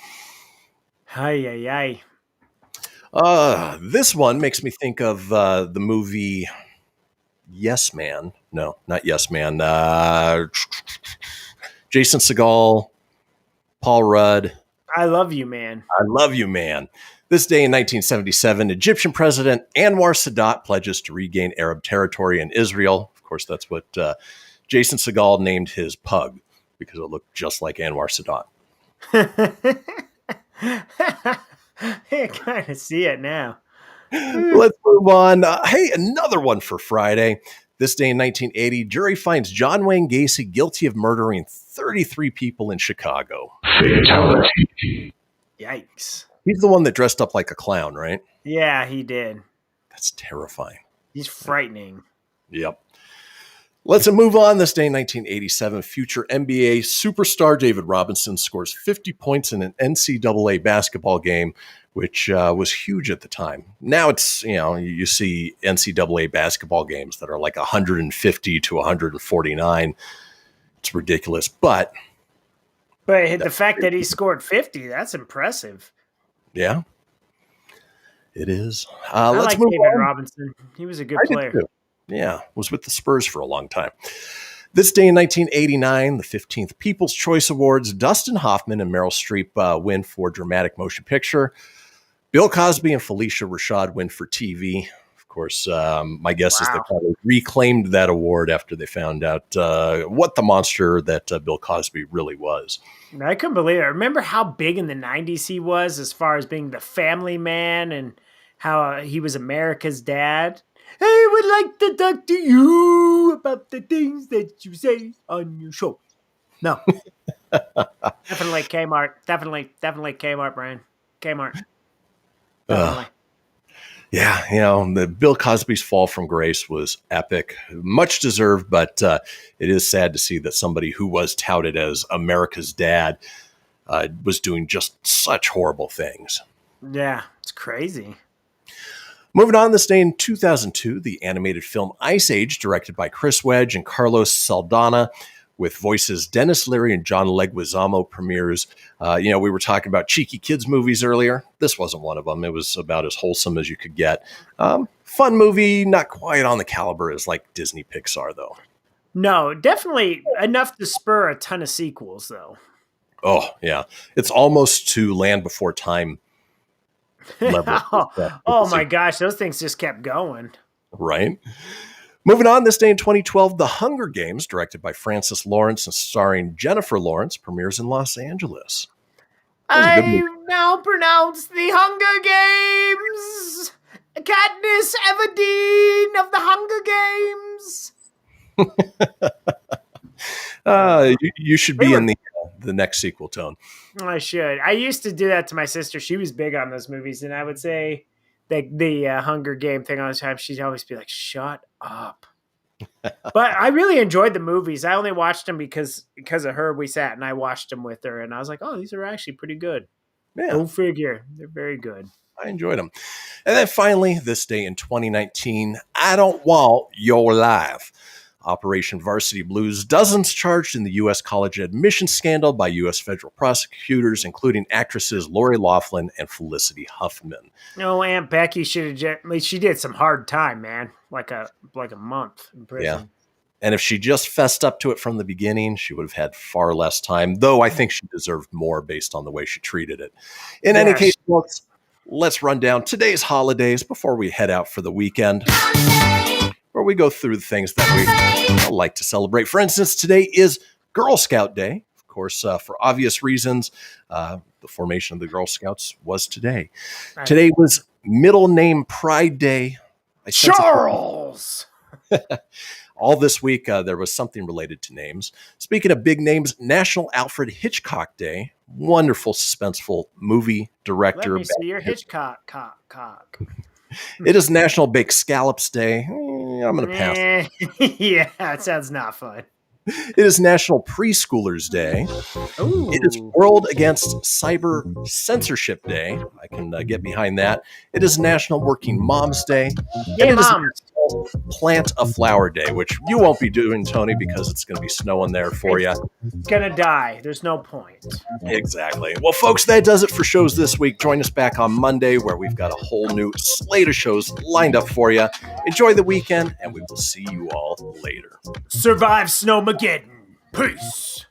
Speaker 6: Hi.
Speaker 1: This one makes me think of the movie Yes Man. No, not Yes Man. Jason Segel, Paul Rudd.
Speaker 6: I Love You, Man.
Speaker 1: I Love You, Man. This day in 1977, Egyptian President Anwar Sadat pledges to regain Arab territory in Israel. Of course, that's what Jason Segel named his pug, because it looked just like Anwar Sadat.
Speaker 6: I kind of see it now.
Speaker 1: Let's move on. Hey, another one for Friday. This day in 1980, jury finds John Wayne Gacy guilty of murdering 33 people in Chicago.
Speaker 15: Fatality.
Speaker 6: Yikes.
Speaker 1: He's the one that dressed up like a clown, right?
Speaker 6: Yeah, he did.
Speaker 1: That's terrifying.
Speaker 6: He's frightening.
Speaker 1: Yep. Let's move on. This day in 1987, future NBA superstar David Robinson scores 50 points in an NCAA basketball game, which was huge at the time. Now it's, you see NCAA basketball games that are like 150 to 149. It's ridiculous. But
Speaker 6: the fact that he scored 50, that's impressive.
Speaker 1: Yeah. It is.
Speaker 6: I
Speaker 1: Let's
Speaker 6: like
Speaker 1: move
Speaker 6: David
Speaker 1: on.
Speaker 6: Robinson. He was a good
Speaker 1: I did
Speaker 6: player.
Speaker 1: too. Yeah, was with the Spurs for a long time. This day in 1989, the 15th People's Choice Awards, Dustin Hoffman and Meryl Streep win for Dramatic Motion Picture. Bill Cosby and Felicia Rashad win for TV. Of course, my guess is they probably reclaimed that award after they found out what the monster that Bill Cosby really was.
Speaker 6: I couldn't believe it. Remember how big in the 90s he was as far as being the family man and how he was America's dad? I would like to talk to you about the things that you say on your show. No. Definitely Kmart. Definitely Kmart, Brian. Kmart.
Speaker 1: Yeah, the Bill Cosby's fall from grace was epic, much deserved, but it is sad to see that somebody who was touted as America's dad was doing just such horrible things.
Speaker 6: Yeah, it's crazy.
Speaker 1: Moving on, this day in 2002, the animated film Ice Age, directed by Chris Wedge and Carlos Saldana, with voices Dennis Leary and John Leguizamo, premieres. We were talking about cheeky kids movies earlier. This wasn't one of them. It was about as wholesome as you could get. Fun movie, not quite on the caliber as like Disney Pixar, though.
Speaker 6: No, definitely enough to spur a ton of sequels, though.
Speaker 1: Oh, yeah. It's almost to Land Before Time level.
Speaker 6: Oh my gosh, those things just kept going.
Speaker 1: Right? Moving on, this day in 2012, The Hunger Games, directed by Francis Lawrence and starring Jennifer Lawrence, premieres in Los Angeles.
Speaker 8: I now pronounce the Hunger Games. Katniss Everdeen of the Hunger Games.
Speaker 1: You should be in the next sequel, Tone.
Speaker 6: I should. I used to do that to my sister. She was big on those movies, and I would say the Hunger Game thing all the time. She'd always be like, "Shut up." But I really enjoyed the movies. I only watched them because of her. We sat and I watched them with her, and I was like, "Oh, these are actually pretty good."
Speaker 1: Yeah.
Speaker 6: Go figure. They're very good.
Speaker 1: I enjoyed them. And then finally, this day in 2019, I Don't Want Your Life. Operation Varsity Blues, dozens charged in the U.S. college admission scandal by U.S. federal prosecutors, including actresses Lori Loughlin and Felicity Huffman.
Speaker 6: No, Aunt Becky should have. She did some hard time, man. Like a month in prison.
Speaker 1: Yeah. And if she just fessed up to it from the beginning, she would have had far less time, though I think she deserved more based on the way she treated it. In any case, let's run down today's holidays before we head out for the weekend, where we go through the things that we like to celebrate. For instance, today is Girl Scout Day. Of course, for obvious reasons, the formation of the Girl Scouts was today. Today was Middle Name Pride Day.
Speaker 6: Charles!
Speaker 1: All this week, there was something related to names. Speaking of big names, National Alfred Hitchcock Day. Wonderful, suspenseful movie director.
Speaker 6: Let me see your Hitchcock cock.
Speaker 1: It is National Baked Scallops Day. I'm going to pass.
Speaker 6: Yeah, it sounds not fun.
Speaker 1: It is National Preschoolers Day.
Speaker 6: Ooh.
Speaker 1: It is World Against Cyber Censorship Day. I can get behind that. It is National Working Moms Day.
Speaker 6: Yeah,
Speaker 1: and it is
Speaker 6: Mom.
Speaker 1: National Plant a Flower Day, which you won't be doing, Tony, because it's going to be snowing there for you.
Speaker 6: It's going to die. There's no point.
Speaker 1: Exactly. Well, folks, that does it for shows this week. Join us back on Monday, where we've got a whole new slate of shows lined up for you. Enjoy the weekend, and we will see you all later.
Speaker 6: Survive Snowmageddon. Peace.